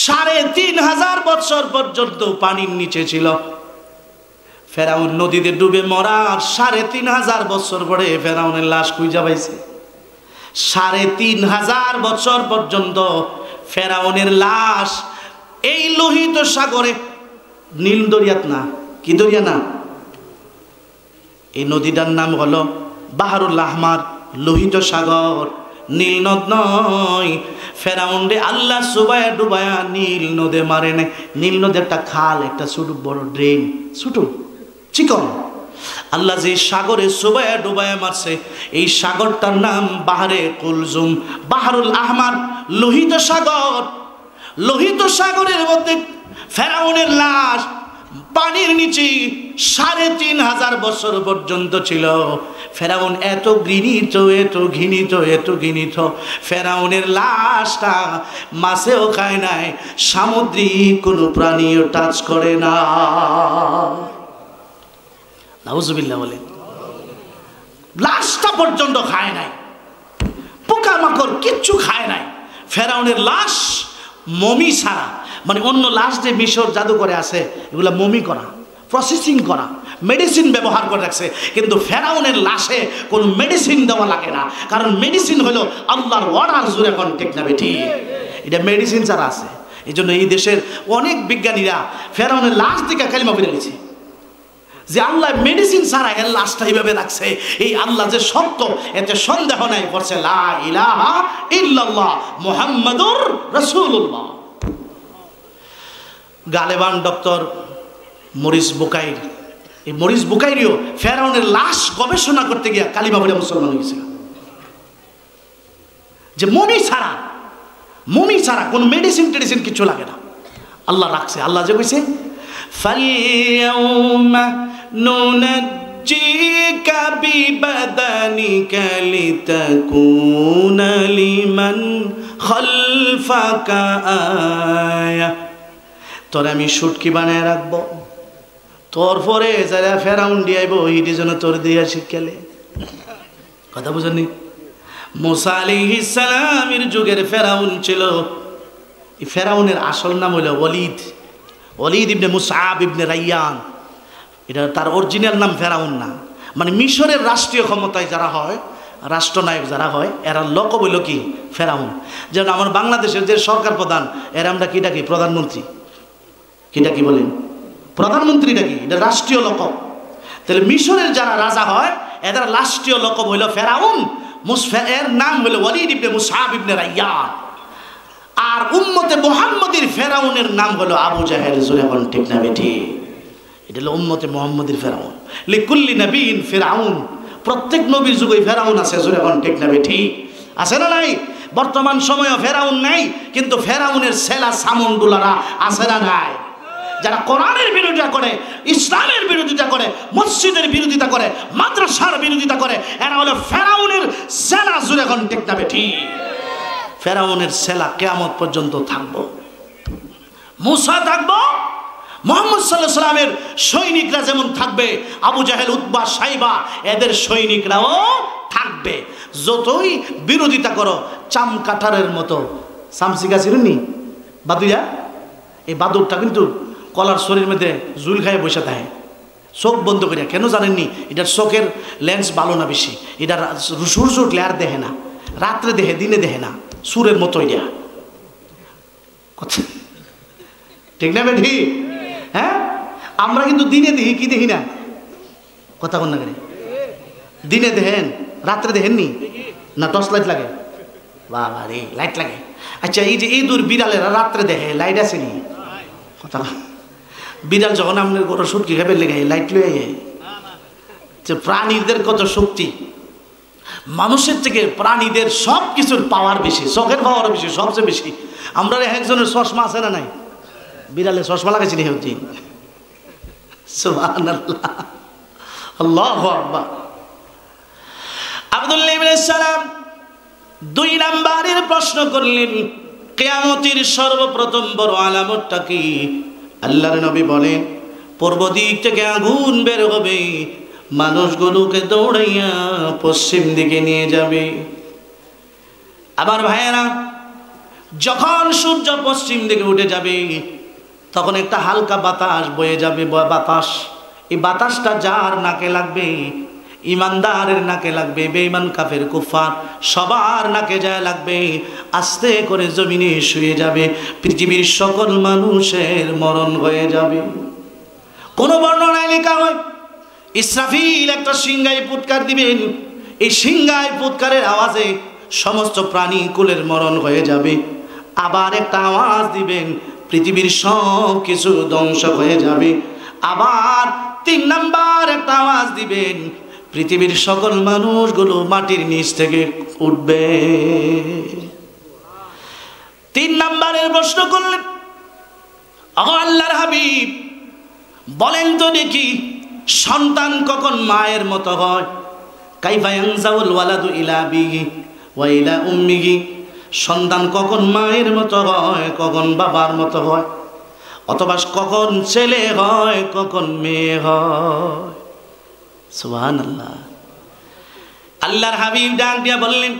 ৩৫০০ বছর পর্যন্ত পানির নিচে ছিল। ফেরাউন নদীতে ডুবে মরার ৩৫০০ বছর পরে ফেরাউনের লাশ খুঁজে পাইছে। ৩৫০০ বছর পর্যন্ত ফেরাউনের লাশ এই লোহিত সাগরে, নীল দরিয়াত না, কি দরিয়া না, এই নদীটার নাম হলো বাহরুল আহমার, লোহিত সাগর, নীল নদ নয়। ফেরাউন রে আল্লাহ সুবায়া ডুবায়া নীল নদে মারে নাই। নীল নদে একটা খাল, একটা ছোট বড় ড্রেন, ছোট চিকন। আল্লাহ যে সাগরে সুবায়া ডুবায়া মারছে, এই সাগরটার নাম বাহরে কুলজুম, বাহরুল আহমার, লোহিত সাগর। লোহিত সাগরের মধ্যে ফেরাউনের লাশ পানির নিচে ৩৫০০ বছর পর্যন্ত ছিল। ফেরাউন এত ঘৃণিত, এত ঘৃণিত, এত ঘৃণিত, ফেরাউনের লাশটা মাছেও খায় নাই, সামুদ্রিক কোনো প্রাণীও টাচ করে না। নাউজুবিল্লাহ বলেন। লাশটা পর্যন্ত খায় নাই, পোকামাকড় কিচ্ছু খায় নাই। ফেরাউনের লাশ মমি ছাড়া, মানে অন্য লাশ যে মিশর জাদুঘরে আছে এগুলা মমি করা, প্রসেসিং করা, মেডিসিন ব্যবহার করে রাখছে, কিন্তু ফেরাউনের লাশে কোনো মেডিসিন দেওয়া লাগে না, কারণ মেডিসিন হলো আল্লাহর অর্ডার। জোরে কোন ঠিক না বেঠিক? এটা মেডিসিন ছাড়া আছে। এই জন্য এই দেশের অনেক বিজ্ঞানীরা ফেরাউনের লাশ থেকে কালিমা পড়ে গেছে যে আল্লাহ মেডিসিন ছাড়া এর লাশটা এইভাবে রাখছে, এই আল্লাহ যে সত্য এতে সন্দেহ নাই। পড়ছে লা ইলাহা ইল্লাল্লাহ মুহাম্মাদুর রাসূলুল্লাহ। গালেবান ডক্টর মরিস বুকাইর, এই মরিস বুকাইরিও ফেরাউনের লাশ গবেষণা করতে গিয়া কালিমা পড়ে মুসলমান হয়েছে। যে মমি ছাড়া কোন মেডিসিন টেডিসিন কিছু লাগে না, আল্লাহ রাখছে। আল্লাহ যে কইছে ফালইয়াউমা নুনাজ্জিকা বিবাদানিকা লিতাকুনা লিমান খালফাকা আয়া, তোর আমি সুটকি বানায় রাখবো, তোর পরে যারা ফেরাউন দিয়াইব ওইটি যেন তোর দিয়া শিক্ষালে। কথা বুঝেননি? মুসা আলাইহিস সালামের যুগের ফেরাউন ছিল, এই ফেরাউনের আসল নাম হলো ওয়ালিদ ইবনে মুসআব ইবনে রাইয়ান। এটা তার অরিজিনাল নাম ফেরাউন না। মানে মিশরের রাষ্ট্রীয় ক্ষমতায় যারা হয়, রাষ্ট্রনায়ক যারা হয়, এরা লকব হইল কি ফেরাউন। যেমন আমার বাংলাদেশের যে সরকার প্রধান, এরা আমরা কি ডাকি? প্রধানমন্ত্রী। কিটা কি বলেন? প্রধানমন্ত্রী ডাকি, এটা রাষ্ট্রীয় লকব। তাহলে মিশরের যারা রাজা হয় এদের রাষ্ট্রীয় লকব হইল ফেরাউন। এর নাম হইল ওয়ালিদ ইবনে মুসআব ইবনে রাইয়ান। আর উম্মতে মুহাম্মদীর ফেরাউনের নাম হলো আবু জাহেল। জোরে বলেন ঠিক না বেঠিক? এটা হলো উম্মতে মুহাম্মদীর ফেরাউন। লিকুল্লি নবিয়্যিন ফিরআউন, প্রত্যেক নবীর যুগে ফেরাউন আছে। জোরে বলেন ঠিক না বেঠিক? আছে না নাই? বর্তমান সময়ে ফেরাউন নাই, কিন্তু ফেরাউনের সেলা সামুন্ডুলারা আছে না নাই? যারা কোরআনের বিরোধিতা করে, ইসলামের বিরোধিতা করে, মসজিদের বিরোধিতা করে, মাদ্রাসার বিরোধিতা করে, এরা হলো ফেরাউনের সেলা। জোরে বলেন ঠিক না বেঠিক? ফেরাউনের সেলা কিয়ামত পর্যন্ত থাকবো। মুসা থাকবো, মুহাম্মদ সাল্লাল্লাহু আলাইহি ওয়াসাল্লামের সৈনিকরা যেমন থাকবে, আবু জাহেল, উতবা, সাইবা এদের সৈনিকরাও থাকবে। যতই বিরোধিতা করো, চাম কাঠারের মতো চামচি গাছিরুনি বাদুইয়া, এই বাদুরটা কিন্তু কলার শরীর মধ্যে জুল খায় বসে থাকে, চোখ বন্ধ করিয়া। কেন জানেননি? এটার চোখের লেন্স ভালো না বেশি, এটার সূর্য উঠলে আর দেখে না, রাত্রে দেখে, দিনে দেখে না, সুরের মতো এটা। ঠিক না বেঠি? হ্যাঁ, আমরা কিন্তু দিনে দেখি, কি দেখি না? কথা কন না কেন? দিনে দেখেন, রাত্রে দেখেননি না? টর্চ লাইট লাগে? বাবা রে, লাইট লাগে। আচ্ছা, এই যে ইঁদুর বিড়ালেরা রাত্রে দেখে, লাইট আছে নি? কথা, বিড়াল যখন আপনার কোনো সুটকি খাবে লেগে লাইট লয়ে, যে প্রাণীদের কত শক্তি, মানুষের থেকে প্রাণীদের সব কিছুর পাওয়ার বেশি, চোখের পাওয়ার বেশি, সবচেয়ে বেশি। আমরা একজনের চশমা আছে না নাই? বিড়ালে চশমা লাগাইছি নি হচ্ছি? সুবহানাল্লাহ, আল্লাহু আকবার। আব্দুল্লাহ ইবনে সালাম 2 নাম্বারের প্রশ্ন করলেন, কিয়ামতের সর্বপ্রথম বড় আলামতটা কি? আল্লাহর নবী বলেন, পূর্ব দিক থেকে আগুন বের হবে, মানুষগুলোকে দৌড়াইয়া পশ্চিম দিকে নিয়ে যাবে। আমার ভাইয়েরা, যখন সূর্য পশ্চিম দিকে উঠে যাবে, তখন একটা হালকা বাতাস বয়ে যাবে। বাতাস, এই বাতাসটা যার নাকে লাগবে, ইমানদারের নাকে লাগবে, বেঈমান কাফের কুফার সবার নাকে যায় লাগবে। আস্তে করে জমিনে শুয়ে যাবে, পৃথিবীর সকল মানুষের মরণ হয়ে যাবে। কোন বর্ণনায় লেখা হয়, ইসরাফিল একটা সিংহায় ফুৎকার দিবেন, এই সিংহায় ফুৎকারের আওয়াজে সমস্ত প্রাণী কুলের মরণ হয়ে যাবে। আবার একটা আওয়াজ দিবেন, পৃথিবীর সব কিছু ধ্বংস হয়ে যাবে। আবার 3 নাম্বার একটা আওয়াজ দিবেন, পৃথিবীর সকল মানুষগুলো মাটির নিচ থেকে উঠবে। 3 নাম্বারের প্রশ্ন করলেন, আল্লাহর হাবিব বলেন তো দেখি, সন্তান কখন মায়ের মতো হয়? কাইফা ইয়ানজাউল ওয়ালাদু ইলা আবিহি ওয়া ইলা উম্মিহি, সন্তান কখন মায়ের মতো হয়, কখন বাবার মতো হয়, অথবা কখন ছেলে হয়, কখন মেয়ে হয়। সুবহানাল্লাহ। আল্লাহর হাবিব ডাক দিয়া বললেন,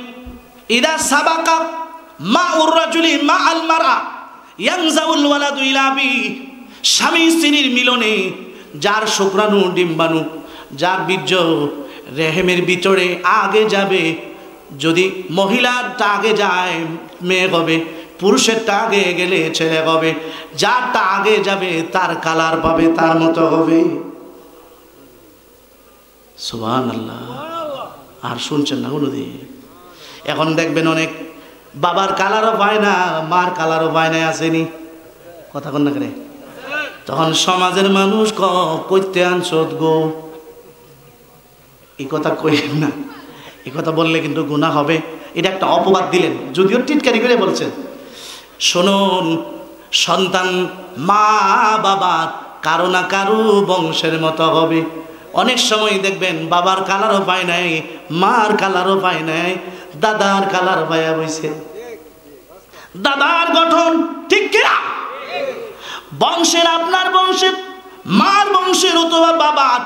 ইদা সাবাকা মাউর রাজুলি মা আল মারআ ইয়ানজাউল ওয়ালাদু ইলা আবিহি, স্বামী স্ত্রীর মিলনে যার শুক্রাণু ডিম্বাণু, যার বীর্য রেহেমের ভিতরে আগে যাবে, যদি মহিলারটা আগে যায় মেয়ে হবে, পুরুষেরটা আগে গেলে ছেলে হবে, যারটা আগে যাবে তার কালার পাবে, তার মতো হবে। সুবহানাল্লাহ। আর শুনছেন না কোনোদিন? এখন দেখবেন অনেক বাবার কালারও পায় না, মার কালারও পায় না, আসেনি? কথা কন না করে। তখন সমাজের মানুষ কইতে আনছত গো, এই কথা কইলেন না, এই কথা বললে কিন্তু গুনাহ হবে। এটা একটা অপবাদ দিলেন, যদিও টিটকারি করে বলছেন। শুনুন, সন্তান মা বাবার কারো না কারো বংশের মতো হবে। অনেক সময় দেখবেন বাবার কালারও পায় নাই, মার কালারও পায় নাই, দাদার কালার পায়া বইছে। দাদার গঠন ঠিক কিনা? বংশের, আপনার বংশের, মার বংশের অথবা বাবার,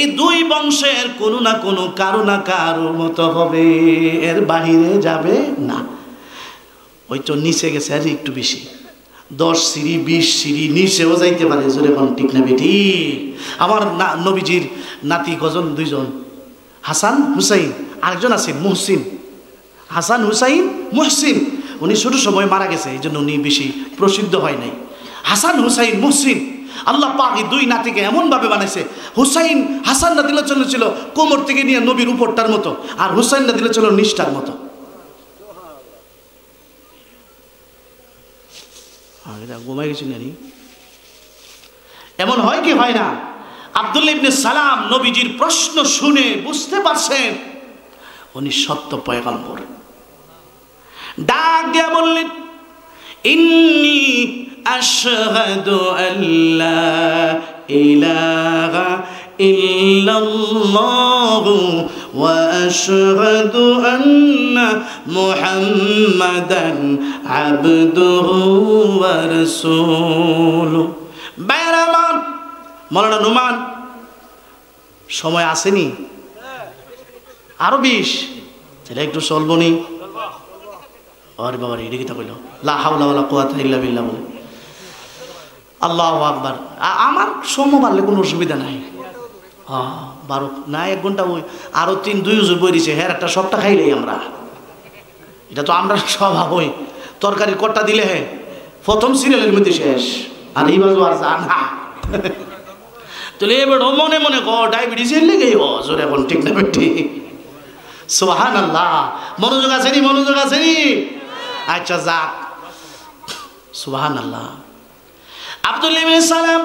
এই দুই বংশের কোনো না কোনো কারো না কারো মতো হবে, এর বাহিরে যাবে না। ওই তো নিচে গেছে আর একটু বেশি, 10 সিঁড়ি 20 সিঁড়ি নিচেও যাইতে পারে। জোরে কোন ঠিক না বেটি? আমার নবীজির নাতি কজন? 2 জন, হাসান হুসাইন, আরেকজন আছেন মুহসিন। হাসান হুসাইন মুহসিন, উনি ছোট সময় মারা গেছে, এই জন্য উনি বেশি প্রসিদ্ধ হয় নাই। হাসান হুসাইন মুহসিন, আল্লাহ পাক এই 2 নাতিকে এমনভাবে বানাইছে। হুসাইন, হাসান রাদিয়াল্লাহু আনহু ছিল কোমর থেকে নিয়ে নবীর উপরটার মতো, আর হুসাইন রাদিয়াল্লাহু ছিল নিষ্ঠার মতো। ঘুমাই গেছি জানি। এমন হয় কি হয় না? আব্দুল্লাহ ইবনে সালাম নবীজির প্রশ্ন শুনে বুঝতে পারছেন উনি সত্য পয়গম্বর। ডাক দিয়া বললেন, ইন্নী আশহাদু আল্লা ইলাহা ইল্লাল্লাহু ওয়া আশহাদু আন্না মুহাম্মাদান আবদুহু ওয়া রাসূলুহু। বাইরামান মাওলানা নুমান, সময় আসেনি? আরো 20 তাহলে একটু চলবো নি? আরে বাবা, এটা কি তা কইল? লা হাওলা ওয়ালা কুওয়াতা ইল্লা বিল্লাহ বলে। আল্লাহু আকবার। আমার সময় বাড়লে কোনো অসুবিধা নাই। 12 না 1 ঘন্টা, ওই আরো 2 হুজুর বই দিছে, হ্যাঁ একটা সবটা খাইলেই আমরা। এটা তো আমরা স্বভাব, ওই তরকারির কট্টা দিলে হ্যাঁ প্রথম সিরিয়ালের মধ্যে শেষ, আর এই বাজু আর জান না। তাহলে এবার মনে মনে ডায়াবেটিস এর লেগেই জোরে এখন ঠিক না বেটি? সুবহানাল্লাহ। মনোযোগ আছে নি? মনোযোগ আছে নি? আচ্ছা যাক, সুবহানাল্লাহ। আব্দুল্লাহ ইবনে সালাম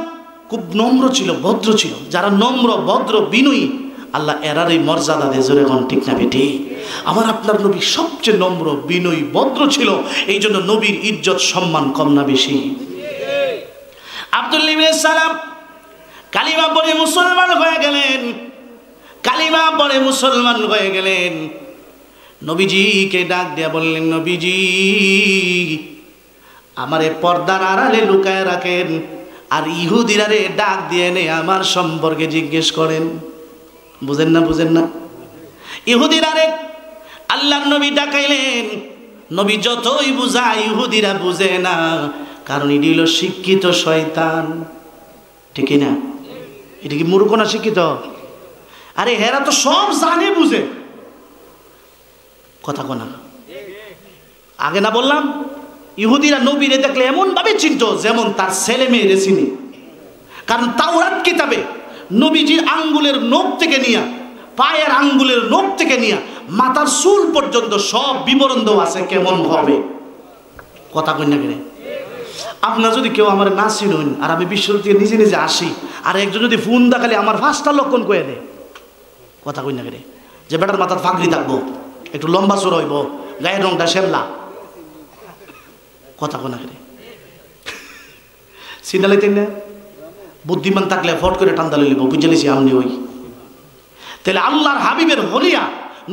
খুব নম্র ছিল, ভদ্র ছিল। যারা নম্র, ভদ্র, বিনয়ী, আল্লাহ এরার এই মর্যাদা দেয়। জোরে এখন ঠিক না বেটি? আমার আপনার নবী সবচেয়ে নম্র, বিনয়ী, ভদ্র ছিল। এই জন্য নবীর ইজ্জত সম্মান কম না বেশি? আব্দুল্লাহ ইবনে সালাম কালিমা পড়ে মুসলমান হয়ে গেলেন। কালিমা পড়ে মুসলমান হয়ে গেলেন। নবীজিকে ডাক দিয়া বললেন, নবীজি আমারে পর্দার আড়ালে লুকায় রাখেন, আর ইহুদিরা রে ডাক দিয়ে এনে আমার সম্পর্কে জিজ্ঞেস করেন। বুঝেন না? বুঝেন না? ইহুদিরা রে আল্লাহর নবী ডাকাইলেন। নবী যতই বুঝায় ইহুদিরা বুঝে না, কারণ এটি হলো শিক্ষিত শয়তান। ঠিক না? এটা কি মূর্খ না শিক্ষিত? আরে হেরা তো সব জানে বুঝে, কথা কোনা। আগে না বললাম ইহুদিরা নবীরে দেখলে এমন ভাবে চিনত যেমন তার ছেলে মেয়েরে চিনি। কারণ তাওরাত কিতাবে নবীজির আঙ্গুলের নখ থেকে নিয়ে, পায়ের আঙ্গুলের নখ থেকে নিয়ে মাথার চুল পর্যন্ত সব বিবরণ দেওয়া আছে কেমন হবে। কথা কই না কেন? আপনার যদি কেউ আমার না চিনুন, আর আমি বিশ্বরূপ থেকে নিজে নিজে আসি, আর একজন যদি ফোন দেখালে আমার 5টা লক্ষণ কয়ে দেয়। কথা কই না কেন? যে বেটার মাথার ফাঁকরি থাকবো, একটু লম্বা চোর হইব, গায়ের রংটা শ্যামলা। কথা কই না কেন? চিনালাইতেন না? বুদ্ধিমান থাকলে ফট করে টান্দা লইব, বুঝে লিছি আমনি ওই। তাহলে আল্লাহর হাবিবের হলিয়া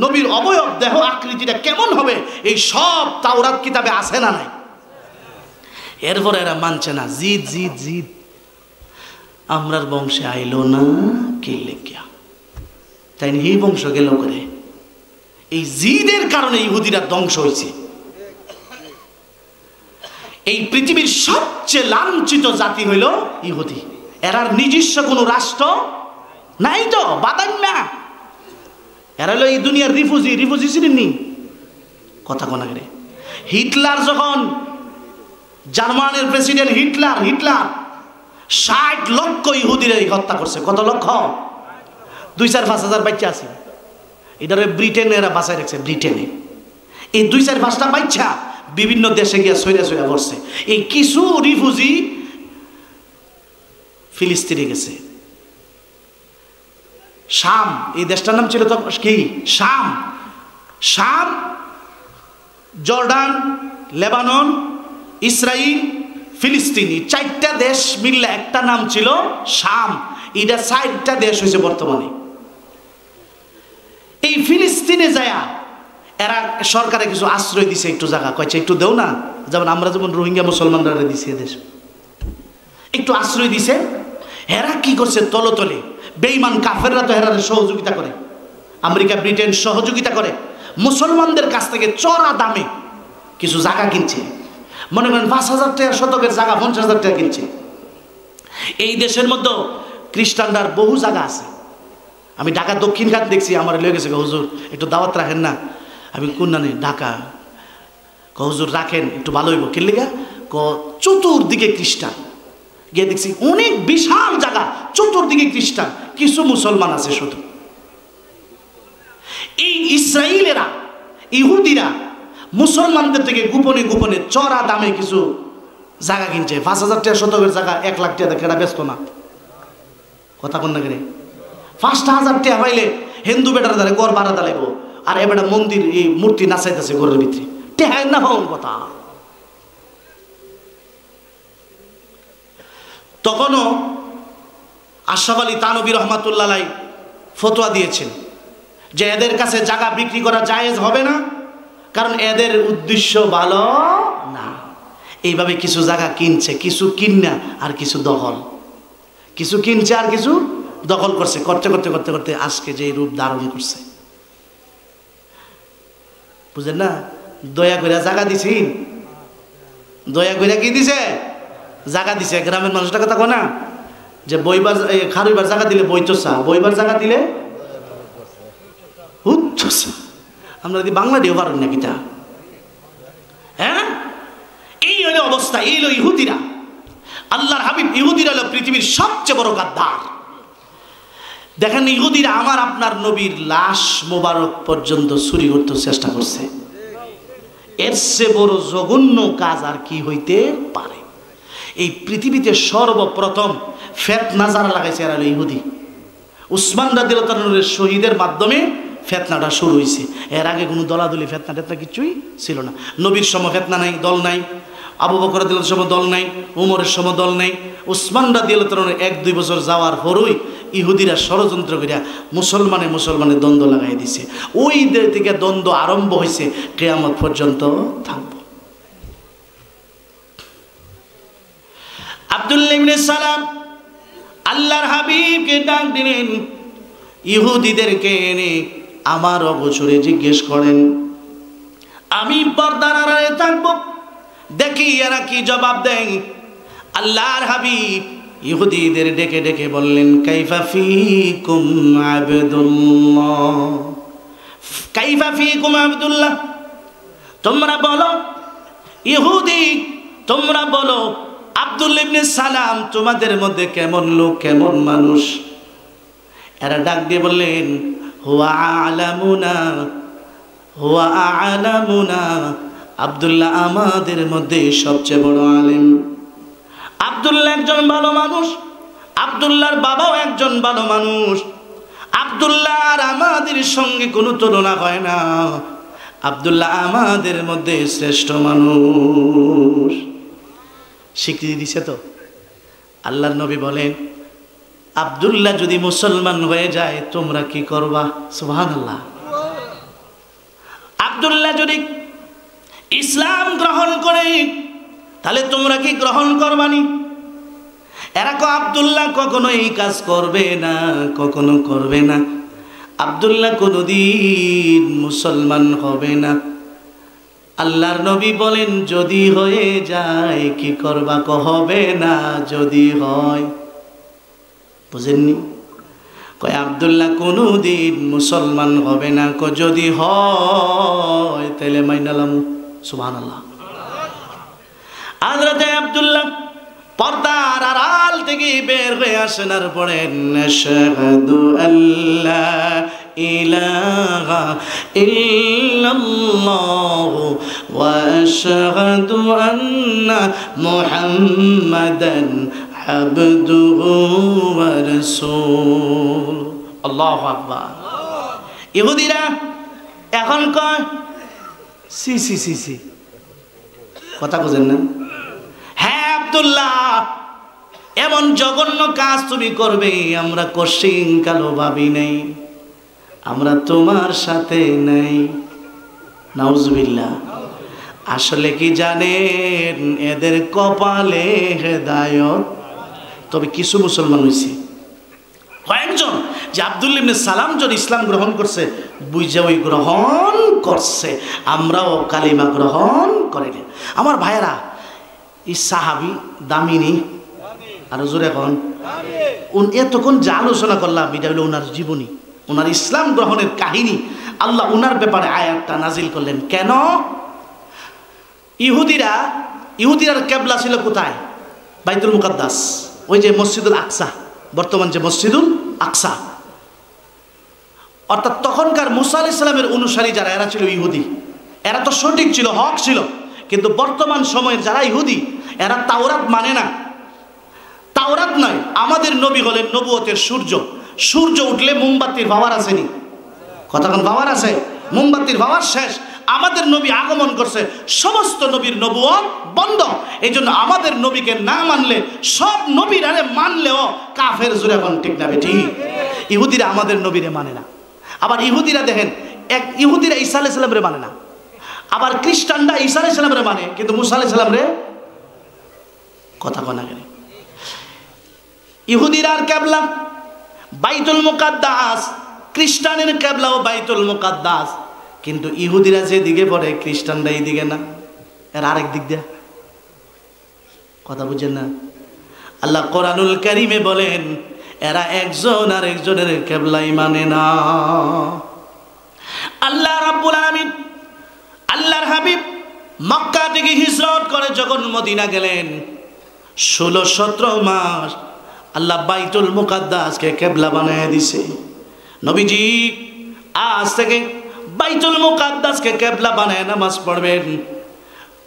নবীর অবয়ব দেহ আকৃতিটা কেমন হবে এই সব তাওরাত কিতাবে আছে না নাই? এরপরে এরা মানছে না, জিদ জিদ জিদ আমরার বংশে আইলো না কে লেখিয়া, তাই এই বংশ গেল করে। এই জিদের কারণে ইহুদিরা ধ্বংস হয়েছে। এই পৃথিবীর সবচেয়ে লাঞ্ছিত জাতি হইল ইহুদি। এরার নিজস্ব কোনো রাষ্ট্র নাই তো, বাদাম না। এরা হলো এই দুনিয়ার রিফিউজি। রিফিউজি ছিলেননি কথা কোনা করে। হিটলার যখন, জার্মানির প্রেসিডেন্ট হিটলার 60 লক্ষ ইহুদিরা হত্যা করছে। কত লক্ষ? 2-4-5 হাজার বাচ্চা আছে। এটারে ব্রিটেনে এরা বাঁচায় রাখছে। ব্রিটেনে এই 2-4-5টা বাচ্চা বিভিন্ন দেশে গিয়ে সইরা পড়ছে। এই কিছু রিফিউজি ফিলিস্তিনে গেছে। শাম, এই দেশটার নাম ছিল তো কি? শাম, জর্ডান, লেবানন, ইসরায়েল, ফিলিস্তিনি, 4টা দেশ মিললে একটা নাম ছিল শাম। এটা 4টা দেশ হয়েছে বর্তমানে। এই ফিলিস্তিনে যায়া এরা সরকারে কিছু আশ্রয় দিছে, একটু জায়গা কয়েছে একটু দেও না, যেমন আমরা যেমন রোহিঙ্গা মুসলমানরা দিছে এদেশ একটু আশ্রয় দিছে। এরা কি করছে? তলে বেঈমান কাফেররা তো এরারে সহযোগিতা করে, আমেরিকা ব্রিটেন সহযোগিতা করে, মুসলমানদের কাছ থেকে চড়া দামে কিছু জায়গা কিনছে। মনে করেন 5,000 টাকা শতকের জায়গা 50,000 টাকা কিনছে। এই দেশের মধ্যে খ্রিস্টানদের বহু জায়গা আছে। আমি ঢাকা দক্ষিণ ঘাট দেখছি, আমার লেগে গেছে, হুজুর একটু দাওয়াত রাখেন না। আমি কোন না ঢাকা, হুজুর রাখেন একটু ভালো হইব। কে লেগা? চতুর্দিকে খ্রিস্টান। গিয়ে দেখছি অনেক বিশাল জায়গা, চতুর্দিকে খ্রিস্টান, কিছু মুসলমান আছে শুধু। এই ইসরায়েলেরা, ইহুদিরা মুসলমানদের থেকে গোপনে গোপনে চড়া দামে কিছু জায়গা কিনছে। 5,000 টাকা শতকের জায়গা 1 লাখ টাকা কেনা ব্যস্ত না কথা কন না করে। 5,000 টাকা পাইলে হিন্দু বেটার দ্বারা গড় ভাড়া দাঁড়াইব, আর এবার মন্দির এই মূর্তি নাচাইতেছে ঘরের ভিতরে। টেহাই না পাওন কথা। তখনও আশরাফ আলী থানভী রহমাতুল্লাহ আলাইহি ফতোয়া দিয়েছেন যে এদের কাছে জায়গা বিক্রি করা জায়েজ হবে না, কারণ এদের উদ্দেশ্য ভালো না। এইভাবে কিছু জায়গা কিনছে, কিছু কিনা আর কিছু দখল, কিছু কিনছে আর কিছু দখল করছে। করতে করতে করতে করতে আজকে যে রূপ ধারণ করছে, বুঝলেন না? দয়া করে জায়গা দিছি, দয়া করে কি দিছে? জায়গা দিছে। গ্রামের মানুষটা কথা কয় না যে বইবার খারুইবার জায়গা দিলে বইতসা, বইবার জায়গা দিলে উচ্চসা। আমরা যদি বাংলা দিয়েও পারেন না কিটা, হ্যাঁ? এই হলো অবস্থা। এই হলো ইহুদিরা। আল্লাহর হাবিব, ইহুদিরা হলো পৃথিবীর সবচেয়ে বড় গাদ্দার। দেখেন ইহুদিরা আমার আপনার নবীর লাশ মোবারক পর্যন্ত চুরি করতে চেষ্টা করছে। এর চেয়ে বড় জঘন্য কাজ আর কি হইতে পারে? এই পৃথিবীতে সর্বপ্রথম ফিতনা যারা লাগাইছে এরা হলো ইহুদি। উসমান রাদিয়াল্লাহু তাআলার শহীদের মাধ্যমে ফিতনাটা শুরু হয়েছে। এর আগে কোনো দলাদলি ফিতনা কিছুই ছিল না। নবীর সময় ফিতনা নাই, দল নাই। আবু বকর রাদিয়াল্লাহু সময় দল নাই, উমরের সময় দল নাই। উসমান রাদিয়াল্লাহু তাআলার 1-2 বছর যাওয়ার পরই ইহুদিরা ষড়যন্ত্র করিয়া মুসলমানে দ্বন্দ্ব লাগাই দিছে। ওই থেকে দ্বন্দ্ব আরম্ভ হয়েছে, কিয়ামত পর্যন্ত থাকবে। আব্দুল্লাহ ইবনে সালাম আল্লাহর হাবিবকে ডাক দিলেন, ইহুদিদেরকে এনে আমার অগোচরে জিজ্ঞেস করেন, আমি পর্দার আড়ালে থাকবো, দেখি এরা কি জবাব দেয়। আল্লাহর হাবিব ইহুদিদের ডেকে ডেকে বললেন, কাইফা ফীকুম আবদুল্লাহ, কাইফা ফীকুম আবদুল্লাহ, তোমরা বলো ইহুদি, তোমরা বলো আব্দুল্লাহ ইবনে সালাম তোমাদের মধ্যে কেমন লোক, কেমন মানুষ? এরা ডাক দিয়ে বললেন, হুয়া আলামুনা, হুয়া আলামুনা, আব্দুল্লাহ আমাদের মধ্যে সবচেয়ে বড় আলেম। আব্দুল্লাহ একজন ভালো মানুষ, আব্দুল্লাহর বাবাও একজন ভালো মানুষ। আব্দুল্লাহ আর আমাদের সঙ্গে কোনো তুলনা হয় না। আব্দুল্লাহ আমাদের মধ্যে শ্রেষ্ঠ মানুষ। স্বীকৃতি দিছে তো। আল্লাহর নবী বলেন, আব্দুল্লাহ যদি মুসলমান হয়ে যায় তোমরা কি করবা? সুবহানাল্লাহ। আব্দুল্লাহ যদি ইসলাম গ্রহণ করে তাহলে তোমরা কি গ্রহণ করবানি? এরা আব্দুল্লাহ কখনো এই কাজ করবে না, কখনো করবে না। আব্দুল্লাহ কোনদিন মুসলমান হবে না। আল্লাহর নবী বলেন যদি হয়ে যায় কি করবা? হবে না যদি হয়। বুঝেননি? কয় আব্দুল্লাহ কোনদিন মুসলমান হবে না, যদি হয় তাহলে মাইনালাম। সুবহানাল্লাহ। হযরতে আব্দুল্লাহ পর্দার আড়াল থেকে বের হয়ে আসেন আর পড়েন আশহাদু আল্লা ইলাহা ইল্লাল্লাহ ওয়া আশহাদু আন্না মুহাম্মাদান আবদুহু ওয়া রাসূলুহু। আল্লাহু আকবার। ইহুদিরা এখন কয় সি সি সি সি, কথা বুঝেন না? হ্যাঁ আব্দুল্লাহ, এমন জঘন্য কাজ তুমি করবে আমরা কোশ্চিন কালো ভাবি নাই, আমরা তোমার সাথে নাই। নাউজুবিল্লাহ। আসলে কি জানেন, এদের কপালে হেদায়েত। তবে কিছু মুসলমান হয়েছে কয়েকজন, যে আব্দুল্লাহ ইবনে সালাম জন ইসলাম গ্রহণ করছে, বুঝে ওই গ্রহণ করছে, আমরাও কালিমা গ্রহণ করিনি। আমার ভাইয়েরা, এই সাহাবি দামিনী আর জোরে এখন এতক্ষণ যা আলোচনা করলাম এটা হলো ওনার জীবনী, ওনার ইসলাম গ্রহণের কাহিনী। আল্লাহ ওনার ব্যাপারে আয়াতটা নাজিল করলেন কেন? ইহুদিরার কেবলা ছিল কোথায়? বাইতুল মুকাদ্দাস, ওই যে মসজিদুল আকসা, বর্তমান যে মসজিদুল আকসা। অর্থাৎ তখনকার মুসা আলাইহিস সালামের অনুসারী যারা, এরা ছিল ইহুদি। এরা তো সঠিক ছিল, হক ছিল। কিন্তু বর্তমান সময়ের যারা ইহুদি, এরা তাওরাত মানে না। তাওরাত নয়, আমাদের নবী হলেন নবুয়তের সূর্য। সূর্য উঠলে মোমবাতির পাওয়ার আসেনি, কতক্ষণ পাওয়ার আছে? মোমবাতির পাওয়ার শেষ। আমাদের নবী আগমন করছে, সমস্ত নবীর নবুয়ত বন্ধ। এই জন্য আমাদের নবীকে না মানলে, সব নবীরা মানলেও কাফের। জোরে এখন ঠিক না বেটি? ইহুদিরা আমাদের নবীরে মানে না। আবার ইহুদিরা দেখেন, ইহুদিরা ঈসা আলাইহিস সালামরে মানে না। আবার খ্রিস্টানরা ঈসা আলাইহিস সালামরে মানে, কিন্তু মুসা আলাইহিস সালামরে কথা কনা গেলে। ইহুদিরার কেবলা বাইতুল মুকাদ্দাস, খ্রিস্টানের কেবলাও বাইতুল মুকাদ্দাস। কিন্তু ইহুদিরা যে দিকে পড়ে, খ্রিস্টানরা এই দিকে না, এর আরেক দিক দিয়ে। কথা বুঝছেন না? আল্লাহ কোরআনুল কারীমে বলেন এরা একজন আর একজনের কেবলাই মানে না। আল্লাহ রাব্বুল আলামিন, আল্লাহর হাবিব মক্কা থেকে হিজরত করে যখন মদিনা গেলেন, 16-17 মাস আল্লাহ বাইতুল মুকাদ্দাসকে কেবলা বানায় দিছে। নবীজি আজ থেকে বাইতুল মুকাদ্দাসকে কেবলা বানায় নামাজ পড়বেন।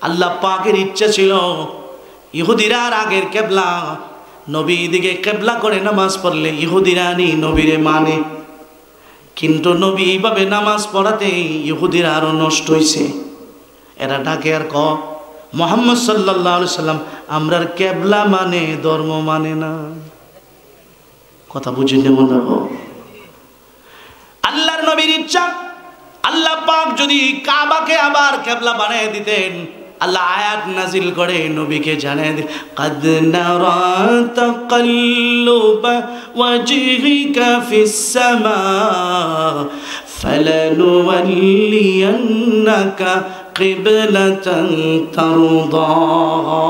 আল্লাহ পাকের ইচ্ছা ছিল ইহুদিরা আগের কেবলা, নবী দিকে কেবলা করে নামাজ পড়লে ইহুদিরা নবীরে মানে। কিন্তু নবী এইভাবে নামাজ পড়াতে ইহুদিরা আরো নষ্ট হয়েছে। এরা ডাকে আর মুহাম্মদ সাল্লাল্লাহু আলাইহি সাল্লাম আমরার কেবলা মানে, ধর্ম মানে না। কথা বুঝেন যেমন রাখো। আল্লাহর নবীর ইচ্ছা, আল্লাহ পাক যদি কাবাকে আবার কেবলা বানিয়ে দিতেন, আল্লাহ আয়াত নাজিল করে নবীকে জানিয়ে দিন, قد نرى تقلب وجهك في السماء فلنولينك قبلة ترضاها।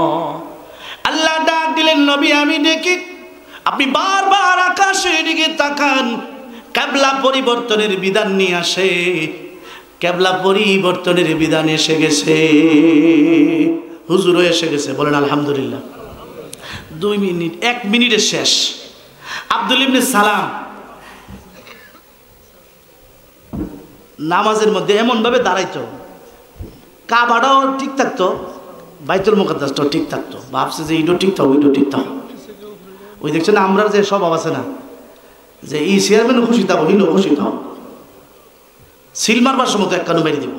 আল্লাহ ডাক দিলেন, নবী আমি দেখি আপনি বারবার আকাশের দিকে তাকান, কেবলা পরিবর্তনের বিধান নিয়ে আসে। কেবলা পরিবর্তনের বিধান এসে গেছে, হুজুরও এসে গেছে। বলেন আলহামদুলিল্লাহ। 2 মিনিট, 1 মিনিটের শেষ। আব্দুল ইবনে সালাম নামাজের মধ্যে এমন ভাবে দাঁড়াইতো, কাবাটাও ঠিক থাকতো, বাইতুল মুকাদ্দাসটাও ঠিক থাকতো। ভাবছে যে এইটাও ঠিক থাকো, ওইটাও ঠিক থাকো। ওই দেখছেন আমরা যে স্বভাব আছে না, যে এই চেয়ারম্যানও খুশি থাকো, হিলো খুশি থাকো, সিল মারবার সময় একখানো মেরে দিব।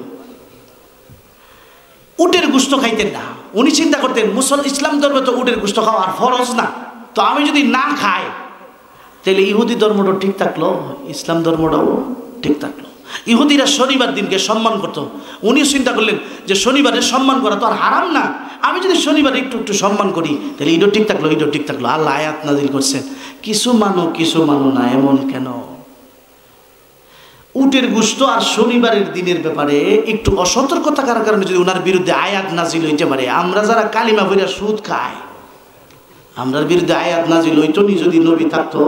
উটের গুস্ত খাইতেন না। উনি চিন্তা করতেন ইসলাম ধর্মে তো উটের গুস্ত খাওয়া আর ফরজ না, তো আমি যদি না খাই তাহলে ইহুদি ধর্মটা ঠিক থাকলো, ইসলাম ধর্মটাও ঠিক থাকলো। ইহুদিরা শনিবার দিনকে সম্মান করত, উনিও চিন্তা করলেন যে শনিবারের সম্মান করা তো আর হারাম না, আমি যদি শনিবার একটু একটু সম্মান করি তাহলে ঈদও ঠিক থাকলো, ঈদও ঠিক থাকলো। আল্লাহ আয়াত নাজিল করছেন, কিছু মানো না, এমন কেন? উটের গোশত আর শনিবারের দিনের ব্যাপারে একটু অসতর্কতার কারণে যদি ওনার বিরুদ্ধে আয়াত নাজিল হইতে পারে, আমরা যারা কালিমা পড়া সুদ খাই, আমরার বিরুদ্ধে আয়াত নাজিল হইতো নি যদি নবী থাকতো?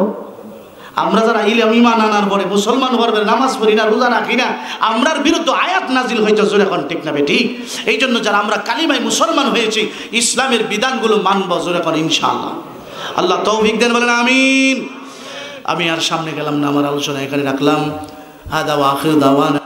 আমরা যারা ঈমান আনার পরে মুসলমান হওয়ার পরে নামাজ পড়ি না, রোজা রাখি না, আমরার বিরুদ্ধে আয়াত নাজিল হইতো জোরে এখন ঠিক না ঠিক? এই জন্য যারা আমরা কালিমায় মুসলমান হয়েছি, ইসলামের বিধানগুলো মানব জোরে এখন ইনশাআল্লাহ। আল্লাহ তৌফিক দেন, বলেন আমিন। আমি আর সামনে গেলাম না, আমার আলোচনা এখানে রাখলাম। হাদা ওয়া আখিরু দাওয়ানা।